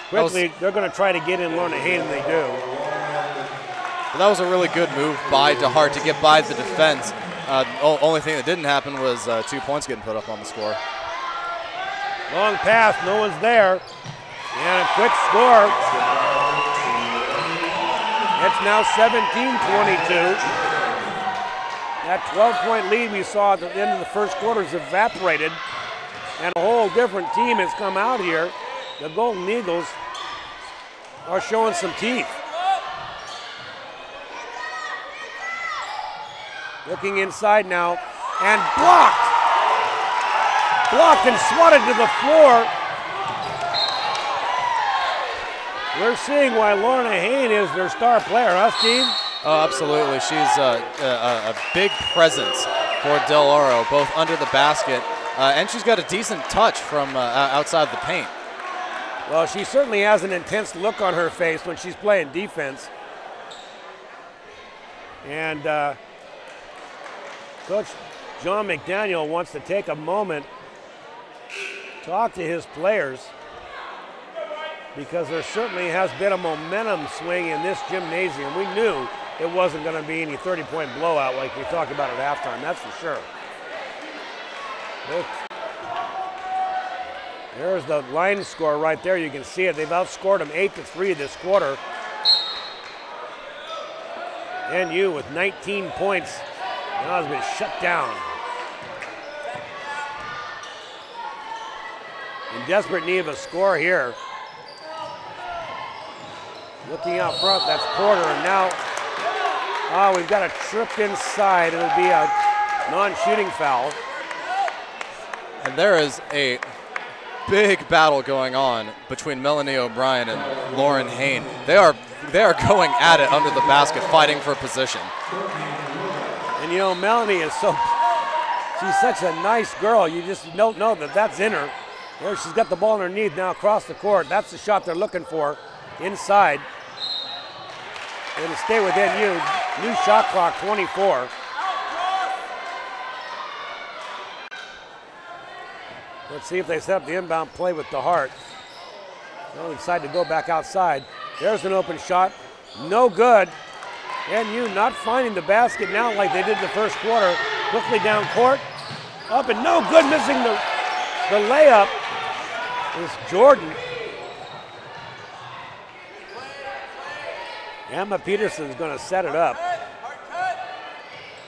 Quickly, they're going to try to get in Lorna Hayden, and they do. Well, that was a really good move by DeHart to get by the defense. Only thing that didn't happen was 2 points getting put up on the score. Long pass, no one's there. And a quick score. It's now 17-22. That 12-point lead we saw at the end of the first quarter has evaporated, and a whole different team has come out here. The Golden Eagles are showing some teeth. Looking inside now, and blocked. Blocked and swatted to the floor. We're seeing why Lorna Hayne is their star player, huh, Steve? Oh, absolutely. She's a big presence for Del Oro, both under the basket, and she's got a decent touch from outside the paint. Well, she certainly has an intense look on her face when she's playing defense. And Coach Jon McDaniel wants to take a moment, talk to his players, because there certainly has been a momentum swing in this gymnasium. We knew it wasn't going to be any 30-point blowout like we talked about at halftime, that's for sure. There's the line score right there. You can see it. They've outscored them 8-3 this quarter. NU with 19 points now has been shut down. In desperate need of a score here. Looking out front, that's Porter, and now we've got a trip inside. It'll be a non-shooting foul. And there is a big battle going on between Melanie O'Brien and Lauren Hayne. They are going at it under the basket, fighting for position. And you know, Melanie is she's such a nice girl. You just don't know that that's in her. There, she's got the ball underneath now across the court. That's the shot they're looking for inside. It'll stay with NU. New shot clock, 24. Let's see if they set up the inbound play with DeHart. They'll decide to go back outside. There's an open shot. No good. NU not finding the basket now like they did the first quarter. Quickly down court. Up and no good, missing the layup is Jordan. Emma Peterson's going to set it up.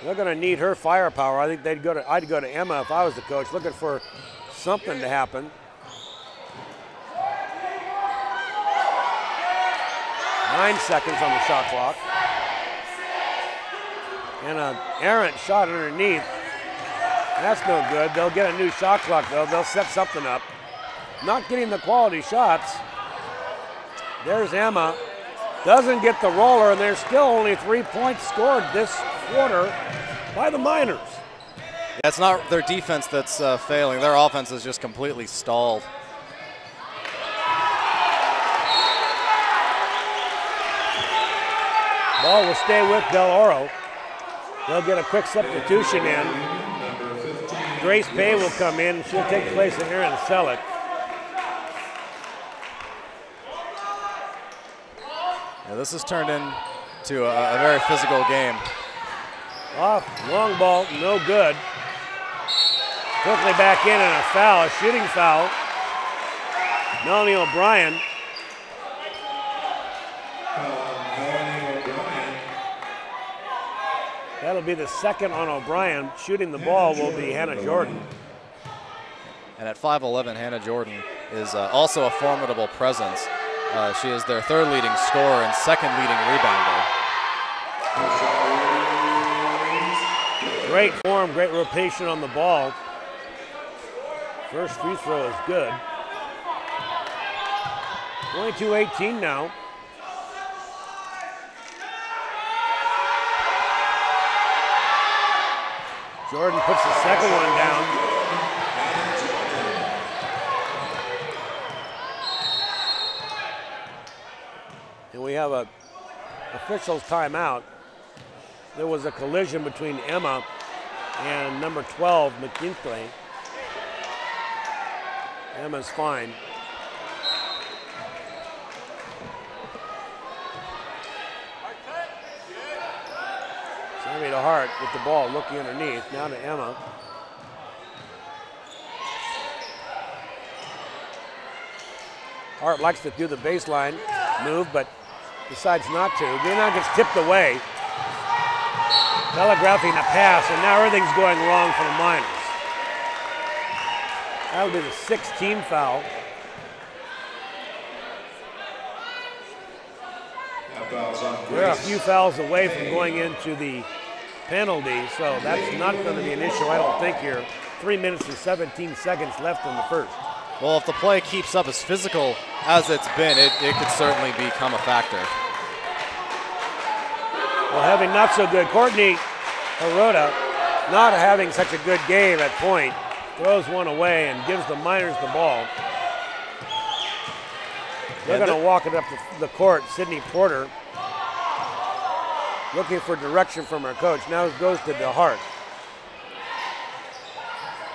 They're going to need her firepower. I think I'd go to Emma if I was the coach, looking for something to happen. 9 seconds on the shot clock. And an errant shot underneath. That's no good. They'll get a new shot clock though. They'll set something up. Not getting the quality shots. There's Emma. Doesn't get the roller, and there's still only 3 points scored this quarter by the Miners. Yeah, it's not their defense that's failing. Their offense is just completely stalled. Ball will stay with Del Oro. They'll get a quick substitution in. Grace Pay will come in. She'll take the place of Aaron Selleck. Yeah, this has turned into a very physical game. Off, long ball, no good. Quickly back in and a foul, a shooting foul. Melanie O'Brien. That'll be the second on O'Brien. Shooting the ball will be Hannah Jordan. And at 5'11", Hannah Jordan is also a formidable presence. She is their third leading scorer and second leading rebounder. Great form, great rotation on the ball. First free throw is good. 22-18 now. Jordan puts the second one down. And we have a official's timeout. There was a collision between Emma and number 12, McGintley. Emma's fine. Sammy DeHart with the ball looking underneath. Now to Emma. Hart likes to do the baseline move, but decides not to. Now gets tipped away. Telegraphing a pass, and now everything's going wrong for the Miners. That'll be the 16th foul. We're a few fouls away from going into the penalty, so that's not going to be an issue, I don't think, here. 3 minutes and 17 seconds left in the first. Well, if the play keeps up as physical as it's been, it could certainly become a factor. Well, having not so good, Courtney Hirota not having such a good game at point, throws one away and gives the Miners the ball. They're going to walk it up the court. Sydney Porter looking for direction from her coach. Now it goes to DeHart.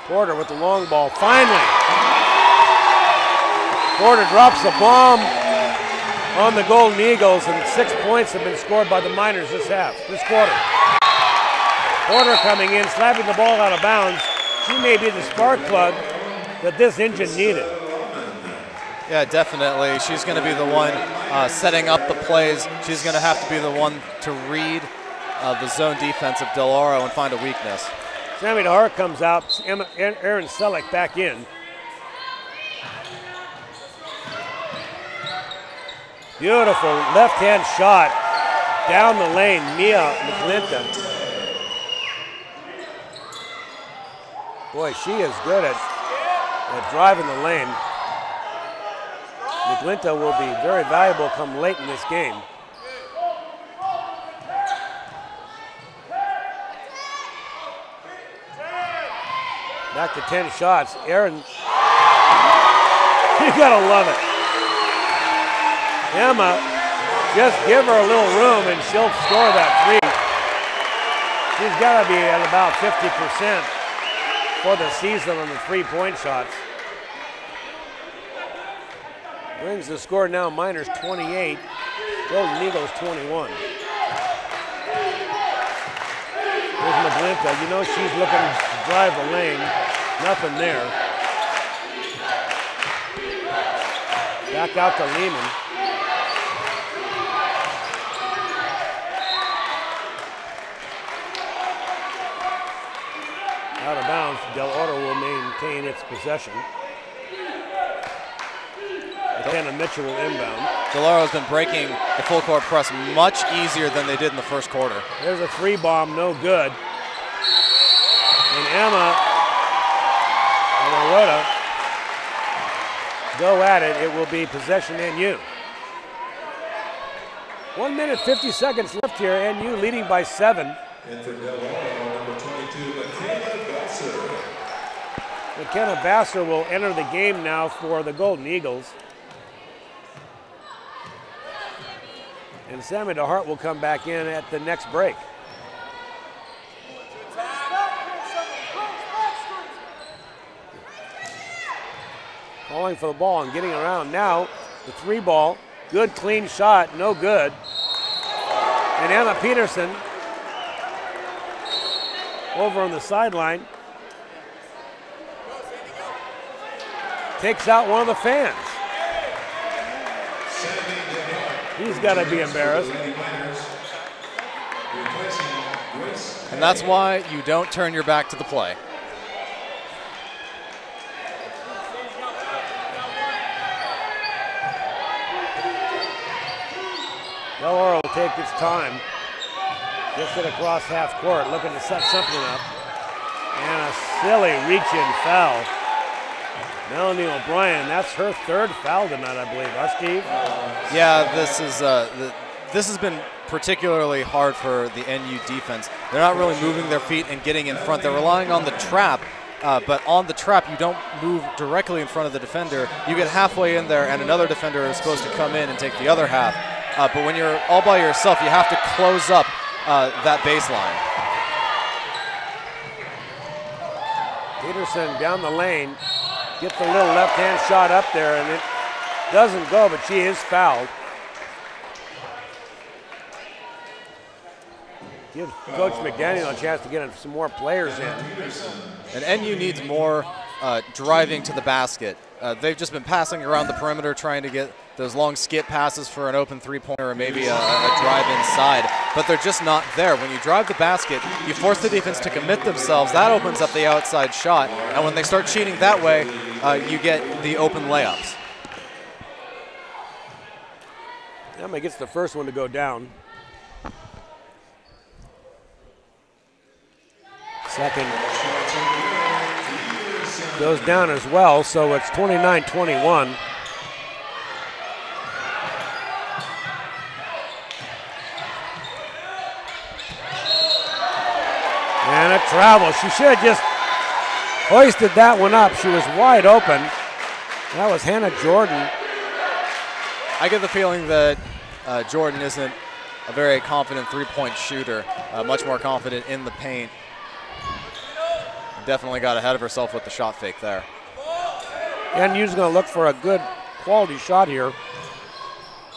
Porter with the long ball. Finally, Porter drops the bomb on the Golden Eagles, and 6 points have been scored by the Miners this quarter. Porter coming in, slapping the ball out of bounds. She may be the spark plug that this engine needed. Yeah, definitely. She's going to be the one setting up the plays. She's going to have to be the one to read the zone defense of Del Oro and find a weakness. Sammy DeHart comes out. Aaron Selleck back in. Beautiful left-hand shot down the lane. Mia McClinton. Boy, she is good at driving the lane. McClinton will be very valuable come late in this game. Back to 10 shots. Aaron, you gotta love it. Emma, just give her a little room and she'll score that three. She's got to be at about 50% for the season on the three-point shots. Brings the score now, Miners 28, Golden Eagles 21. There's McGlinta. You know she's looking to drive the lane. Nothing there. Back out to Lehman. Out of bounds. Del Oro will maintain its possession. McKenna Mitchell will inbound. Del Oro's been breaking the full court press much easier than they did in the first quarter. There's a three bomb, no good. And Emma Amarota go at it. It will be possession NU. 1 minute, 50 seconds left here. NU leading by 7. And for Del Oro, number 22, McKenna Vassar. McKenna Vassar will enter the game now for the Golden Eagles. And Sammy DeHart will come back in at the next break. Calling for the ball and getting around now. The three ball, good clean shot, no good. And Emma Peterson over on the sideline takes out one of the fans. He's got to be embarrassed. And that's why you don't turn your back to the play. Del Oro will take its time. Gets it across half court, looking to set something up. And a silly reach-in foul. Melanie O'Brien, that's her third foul tonight, I believe, huh, Steve? Yeah, this has been particularly hard for the NU defense. They're not really moving their feet and getting in front. They're relying on the trap, but on the trap, you don't move directly in front of the defender. You get halfway in there, and another defender is supposed to come in and take the other half. But when you're all by yourself, you have to close up that baseline. Peterson down the lane, gets a little left-hand shot up there, and it doesn't go, but she is fouled. Gives Coach McDaniel a chance to get some more players in. And NU needs more driving to the basket. They've just been passing around the perimeter, trying to get those long skip passes for an open three-pointer or maybe a drive inside, but they're just not there. When you drive the basket, you force the defense to commit themselves. That opens up the outside shot, and when they start cheating that way, you get the open layups. Emma gets the first one to go down. Second goes down as well, so it's 29-21. And a travel. She should have just hoisted that one up. She was wide open. That was Hannah Jordan. I get the feeling that Jordan isn't a very confident three-point shooter, much more confident in the paint. Definitely got ahead of herself with the shot fake there. NU's going to look for a good quality shot here.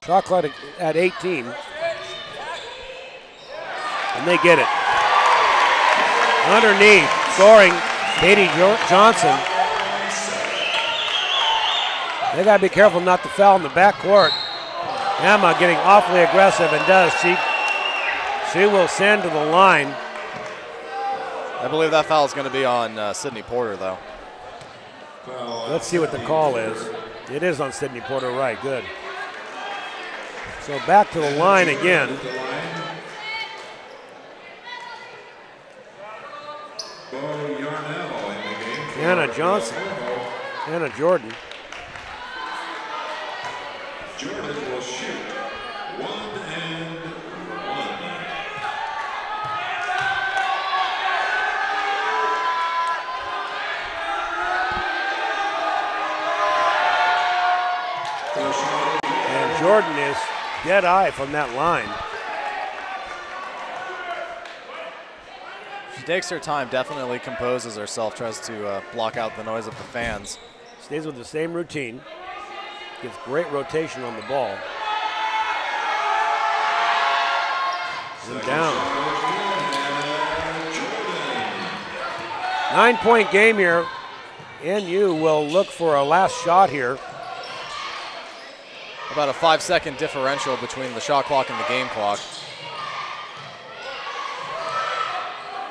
Shot clock at 18. And they get it. Underneath, scoring, Katie Johnson. They got to be careful not to foul in the backcourt. Emma getting awfully aggressive and does. She will send to the line. I believe that foul is going to be on Sydney Porter, though. Let's see what the call is. It is on Sydney Porter, right, good. So back to the line again. Anna Johnson, Anna Jordan. Jordan will shoot 1 and 1. And Jordan is dead eye from that line. takes her time, definitely composes herself, tries to block out the noise of the fans. Stays with the same routine. Gets great rotation on the ball. And down. 9-point game here. NU will look for a last shot here. About a 5-second differential between the shot clock and the game clock.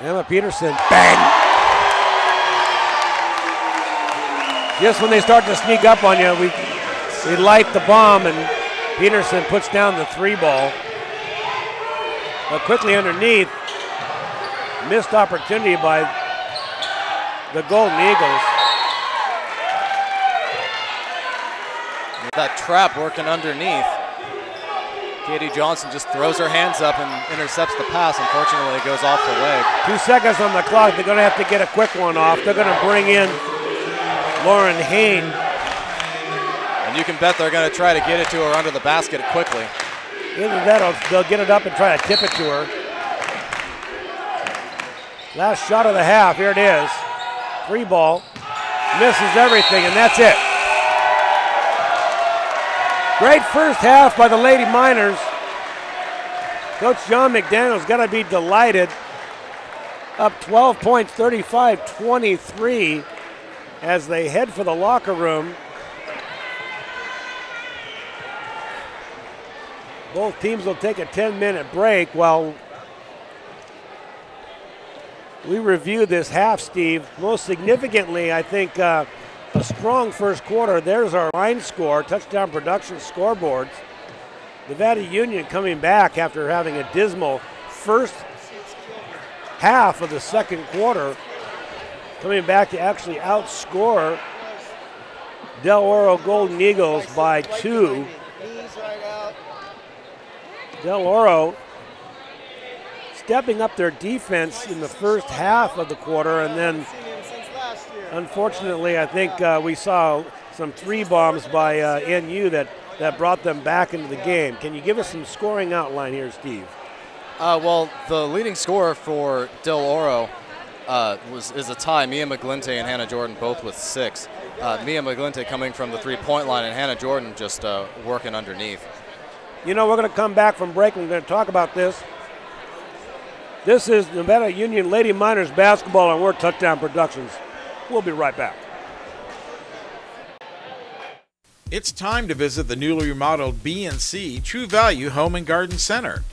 Emma Peterson, bang! Just when they start to sneak up on you, we light the bomb, and Peterson puts down the 3-ball. But quickly underneath, missed opportunity by the Golden Eagles. That trap working underneath. Katie Johnson just throws her hands up and intercepts the pass. Unfortunately, it goes off the leg. 2 seconds on the clock. They're going to have to get a quick one off. They're going to bring in Lauren Hain. And you can bet they're going to try to get it to her under the basket quickly. Either that or they'll get it up and try to tip it to her. Last shot of the half. Here it is. 3-ball. Misses everything, and that's it. Great first half by the Lady Miners. Coach Jon McDaniel's got to be delighted. Up 12 points, 35-23, as they head for the locker room. Both teams will take a 10-minute break while we review this half, Steve. Most significantly, I think, a strong first quarter. There's our line score, touchdown production scoreboards. Nevada Union coming back after having a dismal first half of the second quarter, coming back to actually outscore Del Oro Golden Eagles by 2. Del Oro stepping up their defense in the first half of the quarter, and then unfortunately, I think we saw some 3 bombs by NU that brought them back into the game. Can you give us some scoring outline here, Steve? Well, the leading scorer for Del Oro is a tie. Mia McGlynte and Hannah Jordan both with 6. Mia McGlynte coming from the 3-point line, and Hannah Jordan just working underneath. You know, we're going to come back from break and we're going to talk about this. This is Nevada Union Lady Miners basketball, and we're Touchdown Productions. We'll be right back. It's time to visit the newly remodeled B&C True Value Home and Garden Center.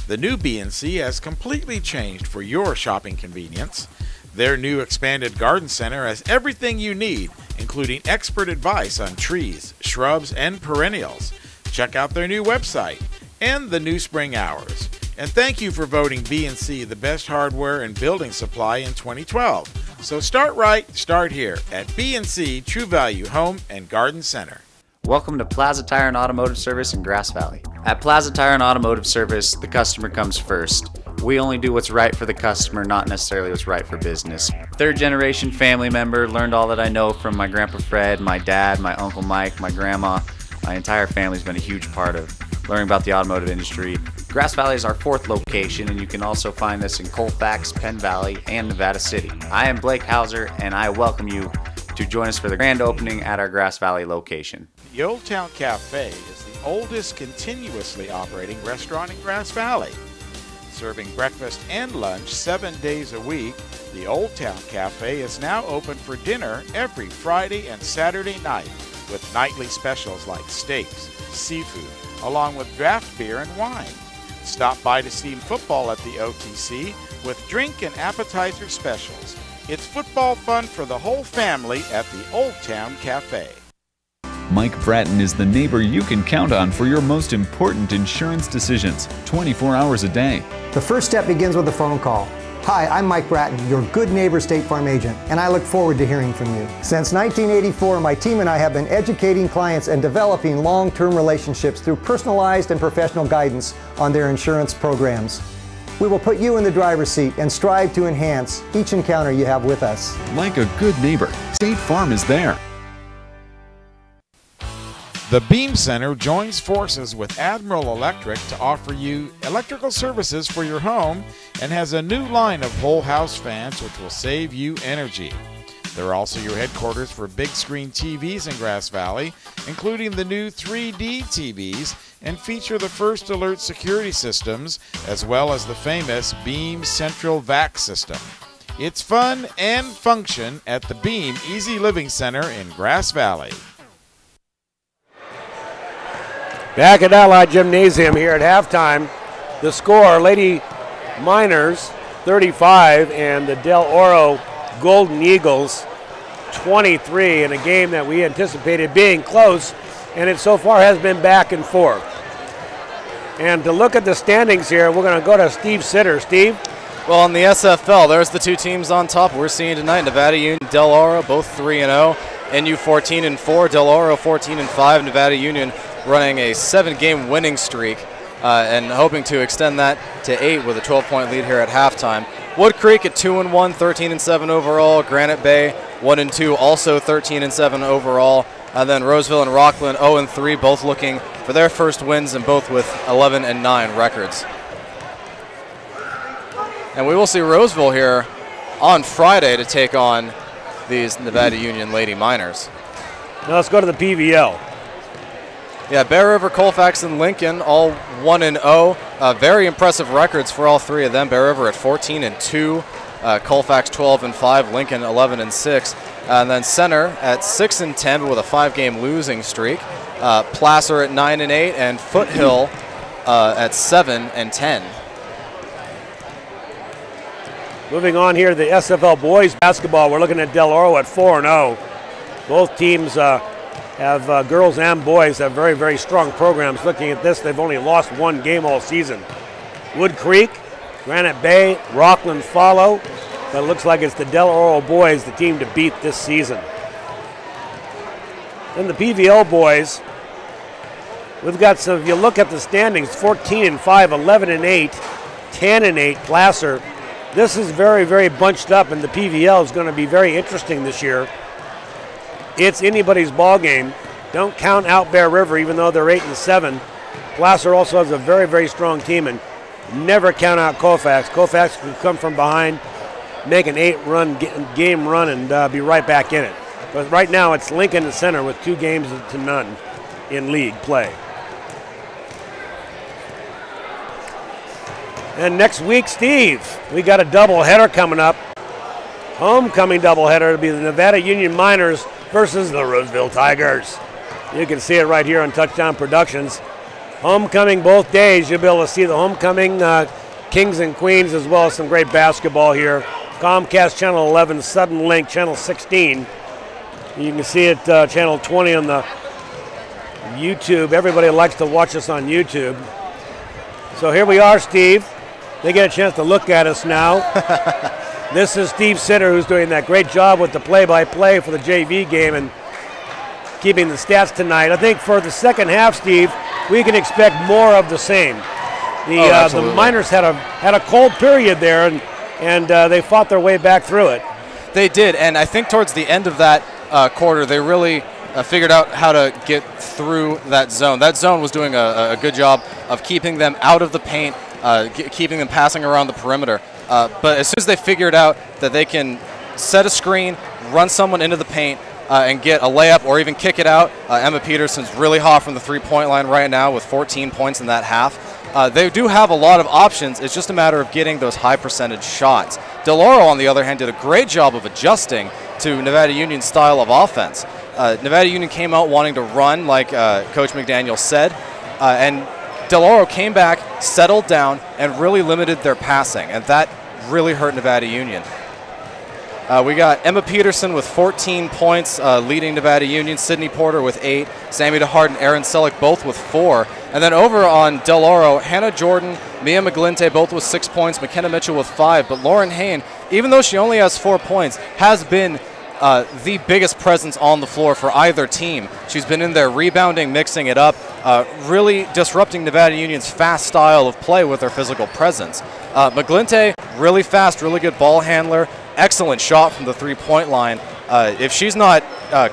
The new B&C has completely changed for your shopping convenience. Their new expanded garden center has everything you need, including expert advice on trees, shrubs, and perennials. Check out their new website and the new spring hours. And thank you for voting B&C the best hardware and building supply in 2012. So start right, start here at B&C True Value Home and Garden Center. Welcome to Plaza Tire and Automotive Service in Grass Valley. At Plaza Tire and Automotive Service, the customer comes first. We only do what's right for the customer, not necessarily what's right for business. Third generation family member, learned all that I know from my Grandpa Fred, my dad, my Uncle Mike, my grandma. My entire family's been a huge part of learning about the automotive industry. Grass Valley is our 4th location, and you can also find us in Colfax, Penn Valley, and Nevada City. I am Blake Hauser, and I welcome you to join us for the grand opening at our Grass Valley location. The Old Town Cafe is the oldest continuously operating restaurant in Grass Valley. Serving breakfast and lunch 7 days a week, the Old Town Cafe is now open for dinner every Friday and Saturday night, with nightly specials like steaks, seafood, along with draft beer and wine. Stop by to see football at the OTC with drink and appetizer specials. It's football fun for the whole family at the Old Town Cafe. Mike Bratton is the neighbor you can count on for your most important insurance decisions, 24 hours a day. The first step begins with a phone call. Hi, I'm Mike Bratton, your good neighbor State Farm agent, and I look forward to hearing from you. Since 1984, my team and I have been educating clients and developing long-term relationships through personalized and professional guidance on their insurance programs. We will put you in the driver's seat and strive to enhance each encounter you have with us. Like a good neighbor, State Farm is there. The Beam Center joins forces with Admiral Electric to offer you electrical services for your home and has a new line of whole house fans which will save you energy. They're also your headquarters for big screen TVs in Grass Valley, including the new 3D TVs, and feature the First Alert security systems, as well as the famous Beam Central Vac system. It's fun and function at the Beam Easy Living Center in Grass Valley. Back at Ali Gymnasium here at halftime. The score, Lady Miners 35 and the Del Oro Golden Eagles 23 in a game that we anticipated being close, and it so far has been back and forth. And to look at the standings here, we're going to go to Steve Sitter. Steve? Well, in the SFL, there's the two teams on top we're seeing tonight. Nevada Union, Del Oro, both 3-0. NU 14-4, Del Oro 14-5. Nevada Union running a 7-game winning streak and hoping to extend that to 8 with a 12-point lead here at halftime. Wood Creek at 2-1, 13-7 overall. Granite Bay 1-2, also 13-7 overall. And then Roseville and Rockland 0-3, both looking for their first wins and both with 11-9 records. And we will see Roseville here on Friday to take on these Nevada Union Lady Miners. Now let's go to the PVL. Yeah, Bear River, Colfax, and Lincoln all 1-0. Very impressive records for all three of them. Bear River at 14-2, Colfax 12-5, Lincoln 11-6, and then Center at 6-10 but with a 5-game losing streak. Placer at 9-8, and Foothill at 7-10. Moving on here to the SFL boys basketball, we're looking at Del Oro at 4-0. Both teams have girls and boys have very, very strong programs. Looking at this, they've only lost one game all season. Wood Creek, Granite Bay, Rockland follow, but it looks like it's the Del Oro boys, the team to beat this season. Then the PVL boys, we've got some, if you look at the standings, 14-5, 11-8, 10-8, Placer. This is very, very bunched up, and the PVL is going to be very interesting this year. It's anybody's ball game. Don't count out Bear River, even though they're 8-7. Placer also has a very, very strong team, and never count out Colfax. Colfax can come from behind, make an 8-run game run, and be right back in it. But right now, it's Lincoln and Center with 2 games to none in league play. And next week, Steve, we got a doubleheader coming up. Homecoming doubleheader to be the Nevada Union Miners versus the Roseville Tigers. You can see it right here on Touchdown Productions. Homecoming both days. You'll be able to see the homecoming kings and queens, as well as some great basketball here. Comcast Channel 11, Sudden Link Channel 16. You can see it Channel 20 on the YouTube. Everybody likes to watch us on YouTube. So here we are, Steve. They get a chance to look at us now. This is Steve Sitter, who's doing that great job with the play-by-play for the JV game and keeping the stats tonight. I think for the second half, Steve, we can expect more of the same. The Miners had a cold period there, and they fought their way back through it. They did, and I think towards the end of that quarter, they really figured out how to get through that zone. That zone was doing a good job of keeping them out of the paint, keeping them passing around the perimeter. But as soon as they figured out that they can set a screen, run someone into the paint, and get a layup or even kick it out, Emma Peterson's really hot from the three-point line right now with 14 points in that half. They do have a lot of options. It's just a matter of getting those high percentage shots. Del Oro, on the other hand, did a great job of adjusting to Nevada Union's style of offense. Nevada Union came out wanting to run, like Coach McDaniel said, and Del Oro came back, settled down, and really limited their passing, and that really hurt Nevada Union. We got Emma Peterson with 14 points, leading Nevada Union. Sydney Porter with 8. Sammy DeHart and Aaron Selleck both with 4. And then over on Del Oro, Hannah Jordan, Mia McGlinte both with 6 points. McKenna Mitchell with 5. But Lauren Hain, even though she only has 4 points, has been the biggest presence on the floor for either team. She's been in there rebounding, mixing it up, really disrupting Nevada Union's fast style of play with her physical presence. McGlinte, really fast, really good ball handler, excellent shot from the three-point line. If she's not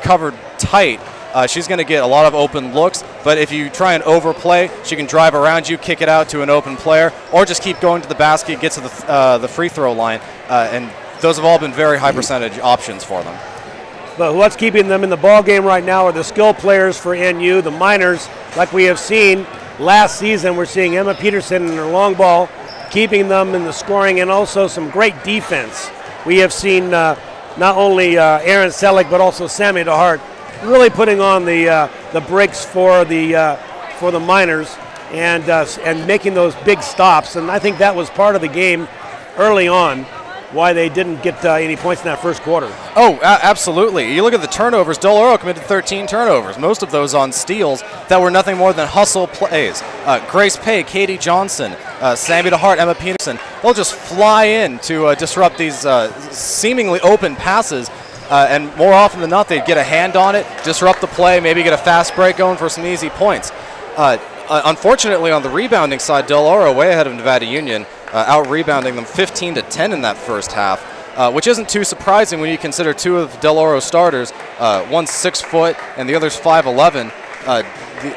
covered tight, she's going to get a lot of open looks, but if you try and overplay, she can drive around you, kick it out to an open player, or just keep going to the basket, get to the free throw line, and those have all been very high percentage options for them. But what's keeping them in the ball game right now are the skill players for NU, the minors, like we have seen last season. We're seeing Emma Peterson in her long ball, keeping them in the scoring, and also some great defense. We have seen not only Aaron Selleck, but also Sammy DeHart really putting on the brakes for the minors and making those big stops. And I think that was part of the game early on, why they didn't get any points in that first quarter. Oh, absolutely. You look at the turnovers. Del Oro committed 13 turnovers, most of those on steals that were nothing more than hustle plays. Grace Pay, Katie Johnson, Sammy DeHart, Emma Peterson, they'll just fly in to disrupt these seemingly open passes. And more often than not, they'd get a hand on it, disrupt the play, maybe get a fast break going for some easy points. Unfortunately, on the rebounding side, Del Oro way ahead of Nevada Union, out-rebounding them 15-10 in that first half, which isn't too surprising when you consider two of Del Oro's starters, one's 6 foot and the other's 5'11".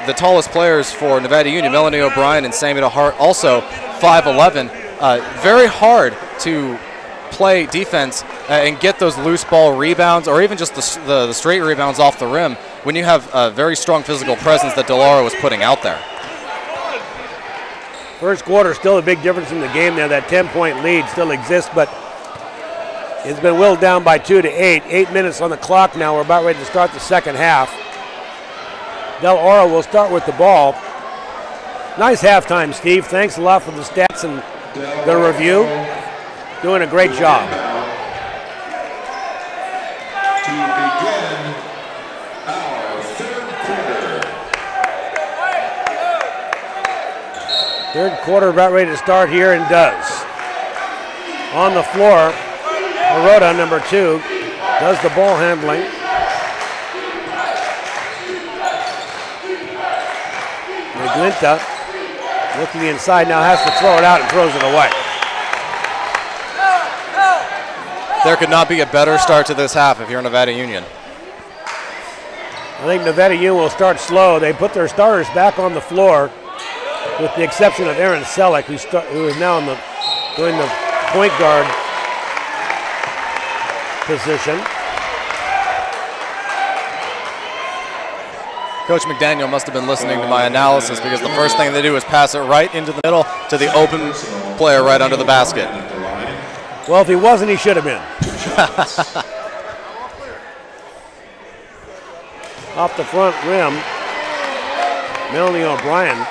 The tallest players for Nevada Union, Melanie O'Brien and Sammy DeHart, also 5'11". Very hard to play defense and get those loose ball rebounds or even just the straight rebounds off the rim when you have a very strong physical presence that Del Oro was putting out there. First quarter, still a big difference in the game there. That 10-point lead still exists, but it's been whittled down by 2 to 8. 8 minutes on the clock now. We're about ready to start the second half. Del Oro will start with the ball. Nice halftime, Steve. Thanks a lot for the stats and the review. Doing a great job. To begin our third quarter. Third quarter about ready to start here and does. On the floor, Marotta, number 2, does the ball handling. McGlinta looking inside now, has to throw it out and throws it away. There could not be a better start to this half if you're Nevada Union. I think Nevada Union will start slow. They put their starters back on the floor, with the exception of Aaron Selleck, who is now doing the point guard position. Coach McDaniel must have been listening to my analysis, because the first thing they do is pass it right into the middle to the open player right under the basket. Well, if he wasn't, he should have been. Off the front rim, Melanie O'Brien.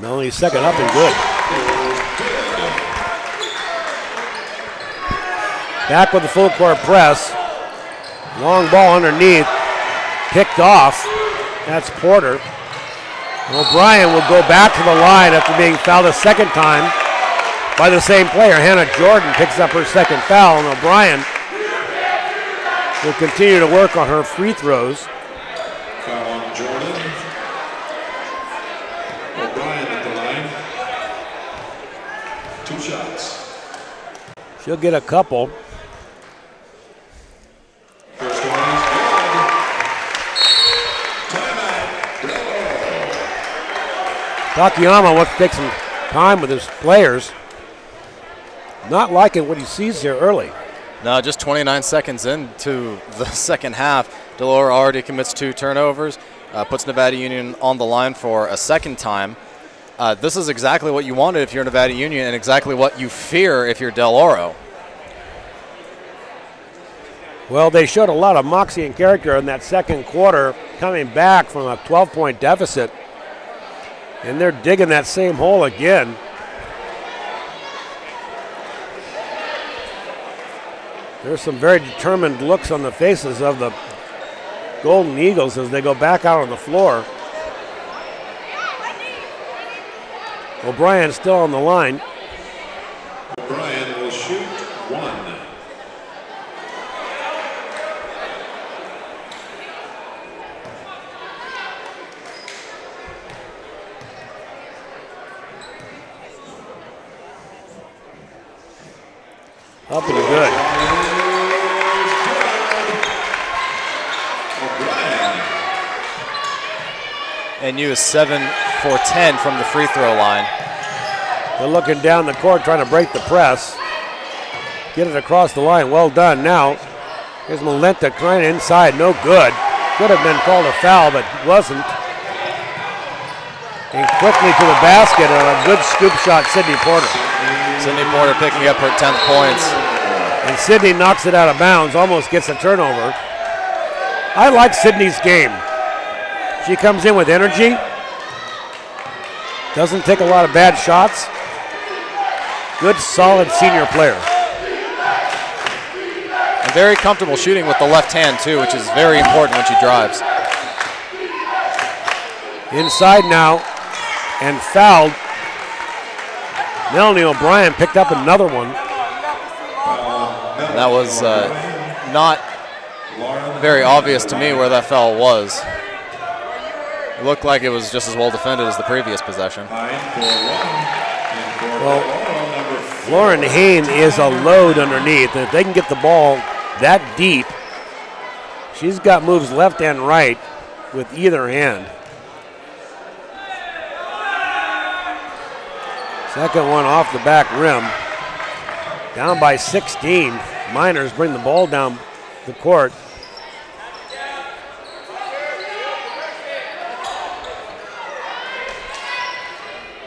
Melanie's second up and good. Back with the full court press. Long ball underneath, picked off. That's Porter. O'Brien will go back to the line after being fouled a second time by the same player. Hannah Jordan picks up her second foul, and O'Brien will continue to work on her free throws. Foul on Jordan. O'Brien at the line. 2 shots. She'll get a couple. First one is good. Timeout. Takayama wants to take some time with his players. Not liking what he sees here early. No, just 29 seconds into the second half, Del Oro already commits 2 turnovers, puts Nevada Union on the line for a second time. This is exactly what you wanted if you're Nevada Union and exactly what you fear if you're Del Oro. Well, they showed a lot of moxie and character in that second quarter, coming back from a 12-point deficit. And they're digging that same hole again. There's some very determined looks on the faces of the Golden Eagles as they go back out on the floor. O'Brien still on the line. O'Brien will shoot 1. Up and good. NU is 7 for 10 from the free throw line. They're looking down the court, trying to break the press. Get it across the line. Well done. Now, here's Malenta trying inside. No good. Could have been called a foul, but wasn't. And quickly to the basket, and a good scoop shot, Sydney Porter. Sydney Porter picking up her 10th points. And Sydney knocks it out of bounds, almost gets a turnover. I like Sydney's game. She comes in with energy. Doesn't take a lot of bad shots. Good, solid senior player. And very comfortable shooting with the left hand, too, which is very important when she drives. Inside now, and fouled. Melanie O'Brien picked up another one. That was not very obvious to me where that foul was. It looked like it was just as well defended as the previous possession. Well, Lauren Hain is a load underneath. If they can get the ball that deep, she's got moves left and right with either hand. Second one off the back rim. Down by 16. Miners bring the ball down the court.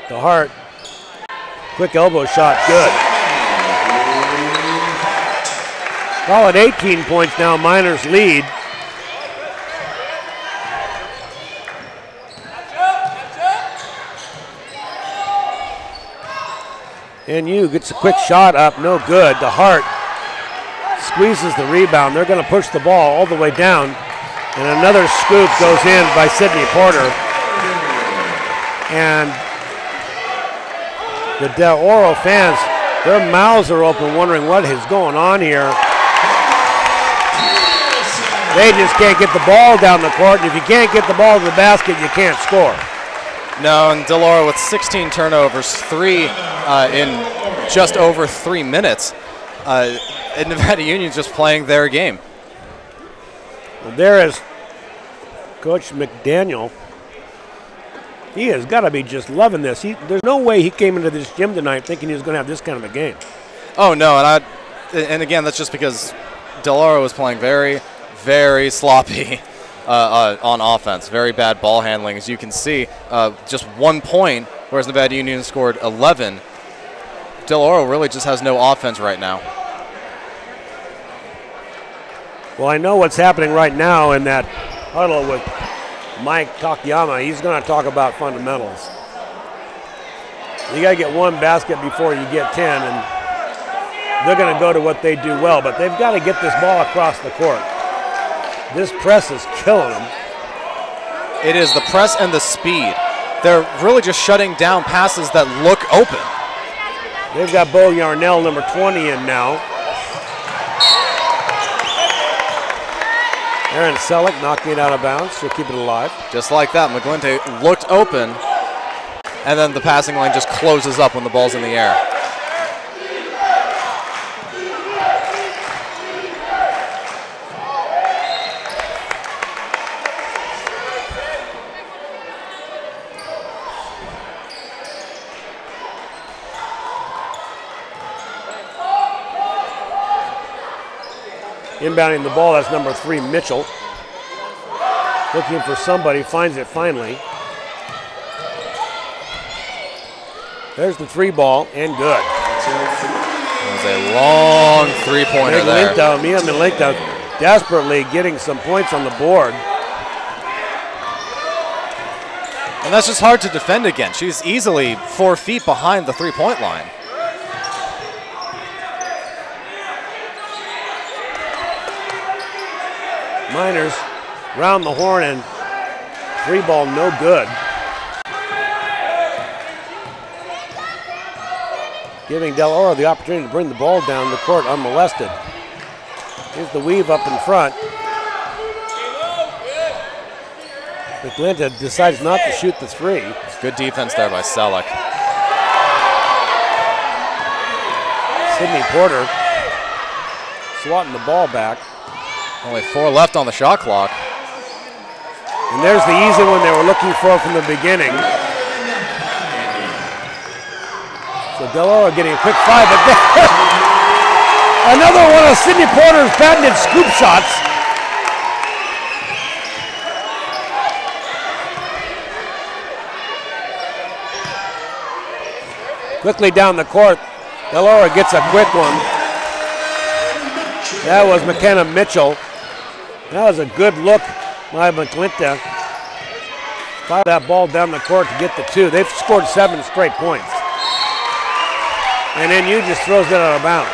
The Hart, quick elbow shot, good. Call it 18 points now, Miners lead. NU gets a quick shot up, no good. The Hart squeezes the rebound. They're going to push the ball all the way down. And another scoop goes in by Sydney Porter. And the Del Oro fans, their mouths are open wondering what is going on here. They just can't get the ball down the court, and if you can't get the ball to the basket, you can't score. No, and Del Oro with 16 turnovers, 3 in just over 3 minutes. And Nevada Union's just playing their game. Well, there is Coach McDaniel. He has got to be just loving this. There's no way he came into this gym tonight thinking he was going to have this kind of a game. Oh, no, and again, that's just because Del Oro was playing very, very sloppy on offense. Very bad ball handling, as you can see. Just 1 point, whereas Nevada Union scored 11. Del Oro really just has no offense right now. Well, I know what's happening right now in that huddle with Mike Takayama. He's going to talk about fundamentals. You got to get one basket before you get 10, and they're going to go to what they do well, but they've got to get this ball across the court. This press is killing them. It is the press and the speed. They're really just shutting down passes that look open. They've got Bo Yarnell, number 20, in now. Aaron Selleck knocking it out of bounds. She'll keep it alive. Just like that, McGlynte looked open, and then the passing lane just closes up when the ball's in the air. Inbounding the ball, that's number 3, Mitchell. Looking for somebody, finds it finally. There's the 3 ball, and good. That was a long three-pointer there. Mia Milenka desperately getting some points on the board. And that's just hard to defend against. She's easily 4 feet behind the three-point line. Miners round the horn, and 3 ball no good. Giving Del Oro the opportunity to bring the ball down the court unmolested. Here's the weave up in front. McGlynte decides not to shoot the 3. It's good defense there by Selleck. Sydney Porter swatting the ball back. Only 4 left on the shot clock. And there's the easy one they were looking for from the beginning. So Del Oro getting a quick 5, but then another one of Sidney Porter's patented scoop shots. Quickly down the court, Del Oro gets a quick one. That was McKenna Mitchell. That was a good look by McClinta. Fire that ball down the court to get the 2. They've scored 7 straight points. And NU just throws it out of bounds.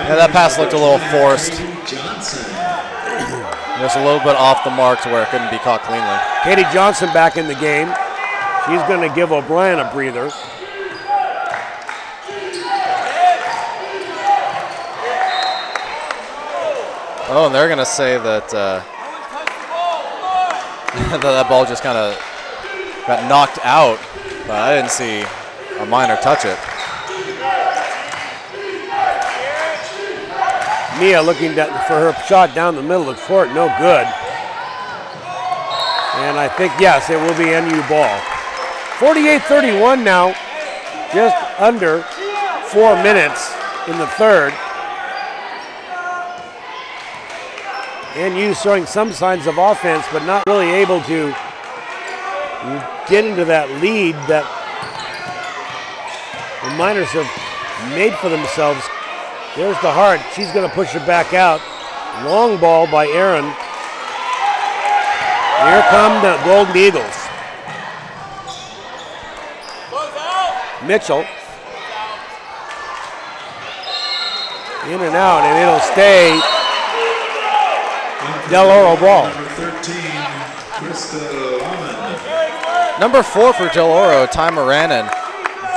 Yeah, that pass looked a little forced. Just a little bit off the mark to where it couldn't be caught cleanly. Katie Johnson back in the game. She's going to give O'Brien a breather. Oh, and they're going to say that that ball just kind of got knocked out, but I didn't see a minor touch it. Mia looking for her shot down the middle of the court, no good. And I think, yes, it will be NU ball. 48-31 now, just under 4 minutes in the third. NU showing some signs of offense, but not really able to get into that lead that the Miners have made for themselves. There's the Hart. She's going to push it back out. Long ball by Aaron. Here come the Golden Eagles. Mitchell. In and out, and it'll stay Del Oro ball. Number 4 for Del Oro, Ty Moranen.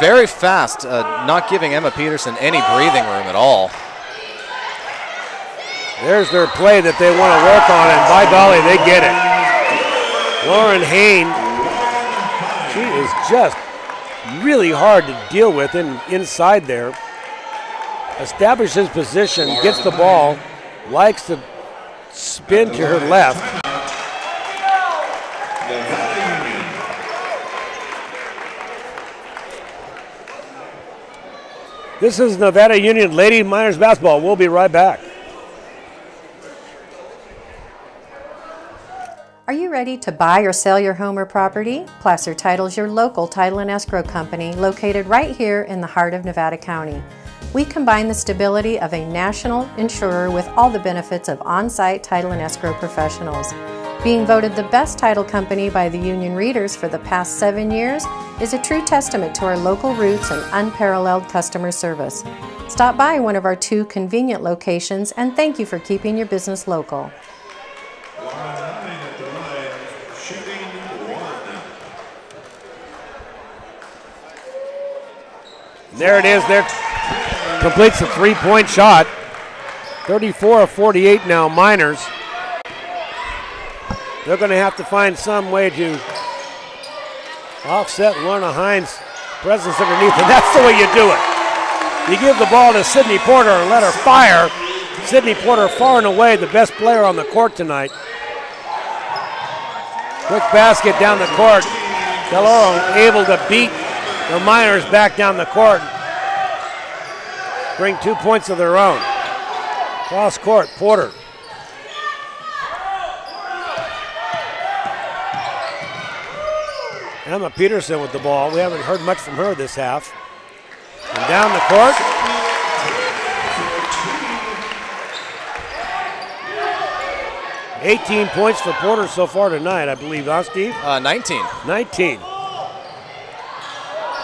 Very fast, not giving Emma Peterson any breathing room at all. There's their play that they want to work on, and by golly, they get it. Lauren Hain, she is just really hard to deal with inside there. Establishes position, gets the ball, likes to spin to her left. This is Nevada Union Lady Miners basketball. We'll be right back. Are you ready to buy or sell your home or property? Placer Title is your local title and escrow company located right here in the heart of Nevada County. We combine the stability of a national insurer with all the benefits of on-site title and escrow professionals. Being voted the best title company by the union readers for the past 7 years is a true testament to our local roots and unparalleled customer service. Stop by one of our 2 convenient locations and thank you for keeping your business local. There it is. There completes the 3-point shot. 34 of 48 now, Miners. They're going to have to find some way to offset Lorna Hines' presence underneath, and that's the way you do it. You give the ball to Sidney Porter and let her fire. Sidney Porter far and away the best player on the court tonight. Quick basket down the court. Del Oro able to beat the Miners back down the court. Bring 2 points of their own. Cross court, Porter. Emma Peterson with the ball. We haven't heard much from her this half. And down the court. $18 points for Porter so far tonight, I believe, huh, Steve? 19. 19.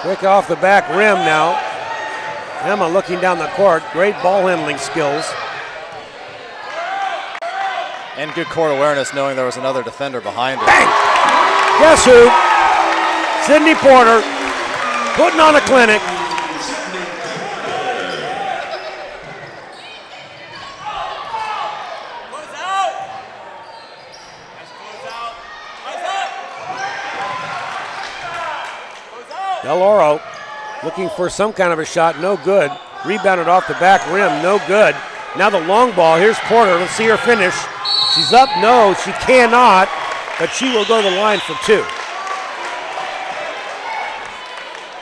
Quick off the back rim now. Emma looking down the court. Great ball handling skills. And good court awareness knowing there was another defender behind her. Bang! Guess who? Sidney Porter putting on a clinic. Del Oro looking for some kind of a shot, no good. Rebounded off the back rim, no good. Now the long ball, here's Porter, let's see her finish. She's up, no, she cannot, but she will go to the line for 2.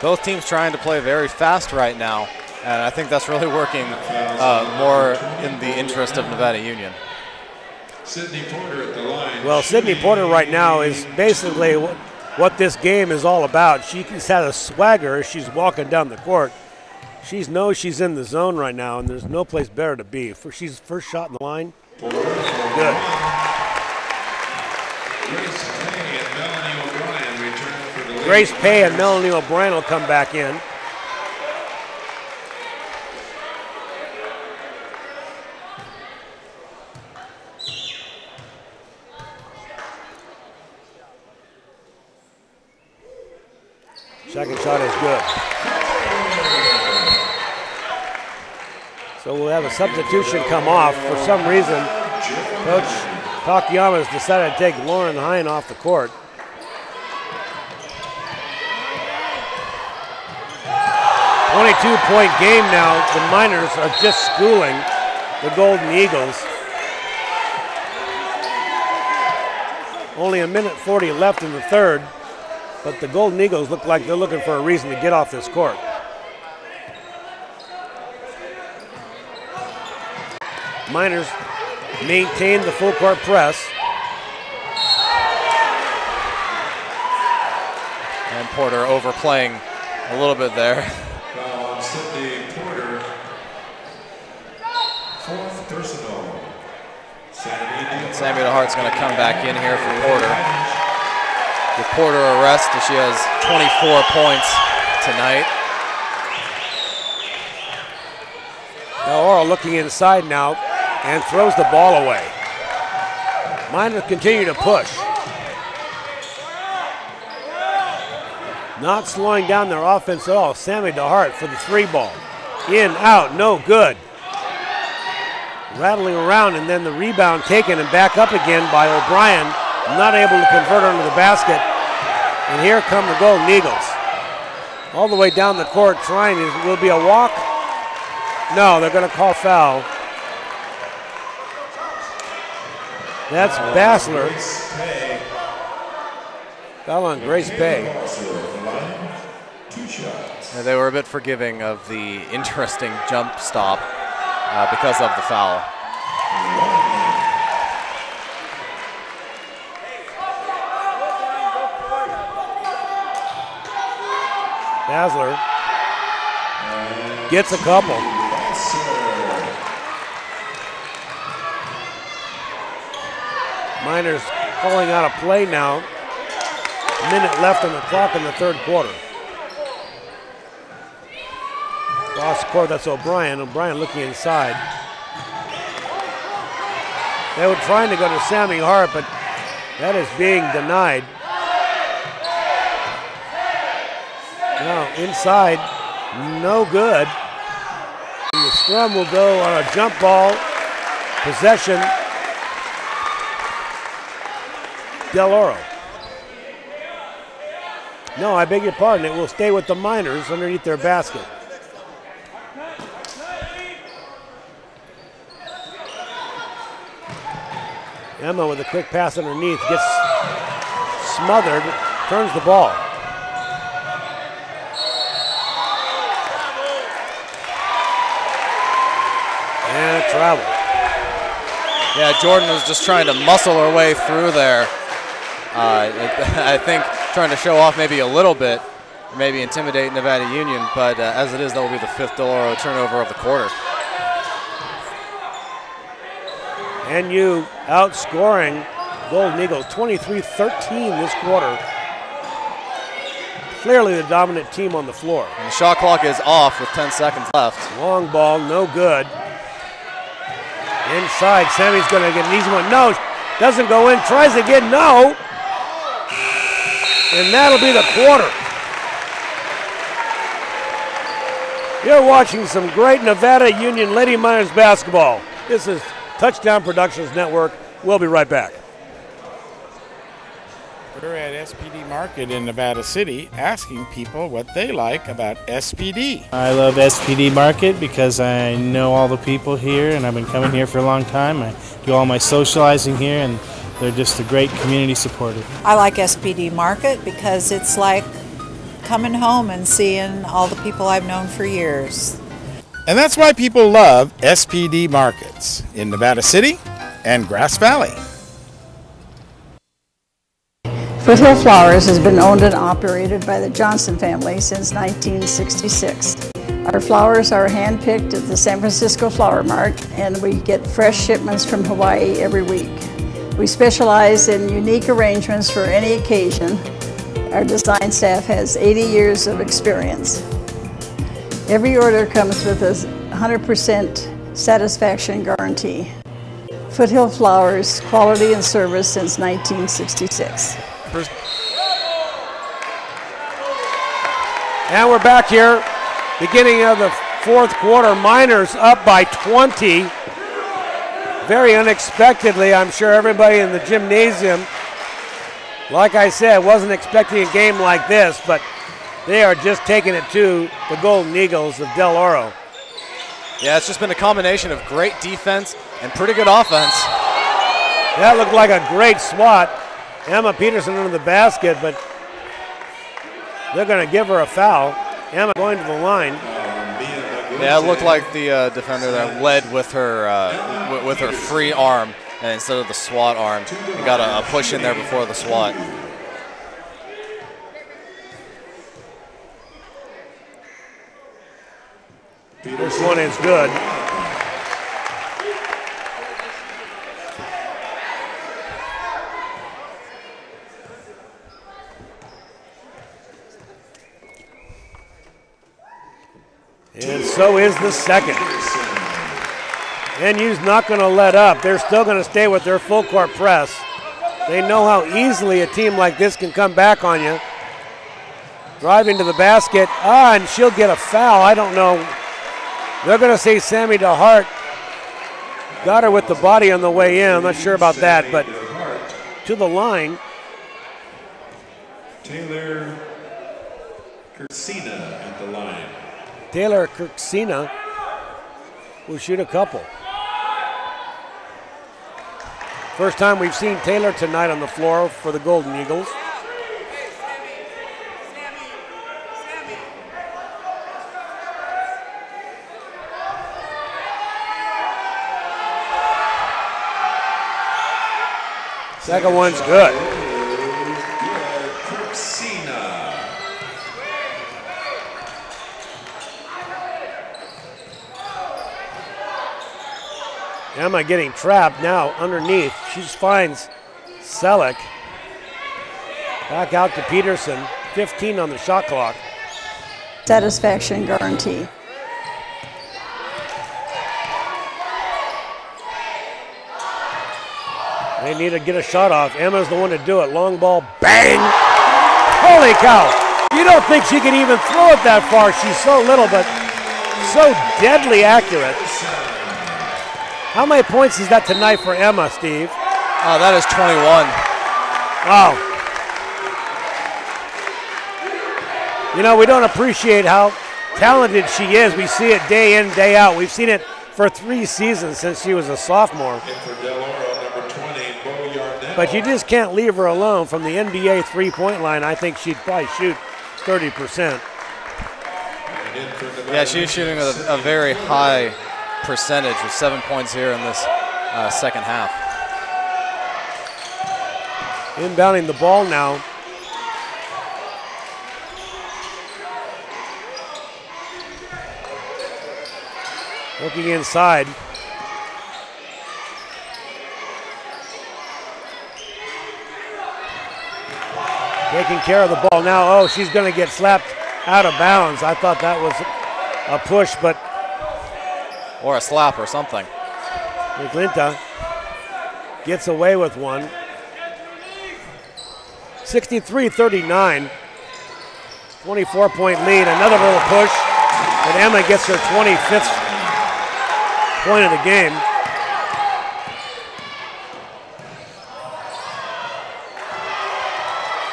Both teams trying to play very fast right now, and I think that's really working more in the interest of Nevada Union. Sydney Porter at the line. Well, Sydney Porter right now is basically what this game is all about. She has had a swagger as she's walking down the court. She knows she's in the zone right now, and there's no place better to be. She's first shot in the line. Good. Grace Pay and Melanie O'Brien will come back in. Second shot is good. So we'll have a substitution come off. For some reason, Coach Takayama has decided to take Lauren Hine off the court. .22-point game now. The Miners are just schooling the Golden Eagles. Only a minute 40 left in the third, but the Golden Eagles look like they're looking for a reason to get off this court. Miners maintain the full court press. And Porter overplaying a little bit there. Sydney Porter, 4th personal. Sammy DeHart's going to come back in here for Porter. Give Porter a rest as she has 24 points tonight. Now Oro looking inside now and throws the ball away. Miners continue to push. Not slowing down their offense at all. Sammy DeHart for the 3 ball. In, out, no good. Rattling around, and then the rebound taken and back up again by O'Brien. Not able to convert under the basket. And here come the Golden Eagles. All the way down the court trying. Will it be a walk? No, they're going to call foul. That's Bassler. Foul on Grace Pay. Yeah, they were a bit forgiving of the interesting jump stop because of the foul. Bassler gets a couple. Miners calling out a play now. A minute left on the clock in the third quarter. Cross court, that's O'Brien. O'Brien looking inside. They were trying to go to Sammy Hart, but that is being denied. Now inside, no good. And the scrum will go on a jump ball. Possession. Del Oro. No, I beg your pardon. It will stay with the Miners underneath their basket. Emma with a quick pass underneath, gets smothered, turns the ball. And a travel. Yeah, Jordan was just trying to muscle her way through there. I think trying to show off maybe a little bit, maybe intimidate Nevada Union, but as it is, that will be the 5th Del Oro turnover of the quarter. NU outscoring Golden Eagles 23-13 this quarter. Clearly the dominant team on the floor. And the shot clock is off with 10 seconds left. Long ball, no good. Inside, Sammy's going to get an easy one. No, doesn't go in, tries again, no. And that'll be the quarter. You're watching some great Nevada Union Lady Miners basketball. This is Touchdown Productions Network. We'll be right back. We're at SPD Market in Nevada City asking people what they like about SPD. I love SPD Market because I know all the people here and I've been coming here for a long time. I do all my socializing here and they're just a great community supporter. I like SPD Market because it's like coming home and seeing all the people I've known for years. And that's why people love SPD Markets in Nevada City and Grass Valley. Foothill Flowers has been owned and operated by the Johnson family since 1966. Our flowers are hand-picked at the San Francisco Flower Mart, and we get fresh shipments from Hawaii every week. We specialize in unique arrangements for any occasion. Our design staff has 80 years of experience. Every order comes with a 100% satisfaction guarantee. Foothill Flowers, quality and service since 1966. And we're back here, beginning of the fourth quarter. Miners up by 20. Very unexpectedly, I'm sure everybody in the gymnasium, like I said, wasn't expecting a game like this, but they are just taking it to the Golden Eagles of Del Oro. Yeah, it's just been a combination of great defense and pretty good offense. That looked like a great swat. Emma Peterson under the basket, but they're going to give her a foul. Emma going to the line. Yeah, it looked like the defender that led with her free arm and instead of the swat arm, and got a push in there before the swat. This one is good. And so is the second. NU's not going to let up. They're still going to stay with their full court press. They know how easily a team like this can come back on you. Driving to the basket. And she'll get a foul. I don't know. They're going to say Sammy DeHart got her with the body on the way in. I'm not sure about that, but to the line. Taylor Kirksina at the line. Taylor Kirksina will shoot a couple. First time we've seen Taylor tonight on the floor for the Golden Eagles. Second one's good. Emma getting trapped now underneath. She finds Selleck. Back out to Peterson. 15 on the shot clock. Satisfaction guarantee. They need to get a shot off. Emma's the one to do it. Long ball, bang! Holy cow! You don't think she can even throw it that far. She's so little, but so deadly accurate. How many points is that tonight for Emma, Steve? That is 21. Wow. You know, we don't appreciate how talented she is. We see it day in, day out. We've seen it for 3 seasons since she was a sophomore. But you just can't leave her alone from the NBA three-point line. I think she'd probably shoot 30%. Yeah, she's shooting a very high percentage with 7 points here in this second half. Inbounding the ball now. Looking inside. Taking care of the ball now. Oh, she's going to get slapped out of bounds. I thought that was a push, but. Or a slap or something. McClinta gets away with one. 63-39. 24-point lead. Another little push. And Emma gets her 25th point of the game.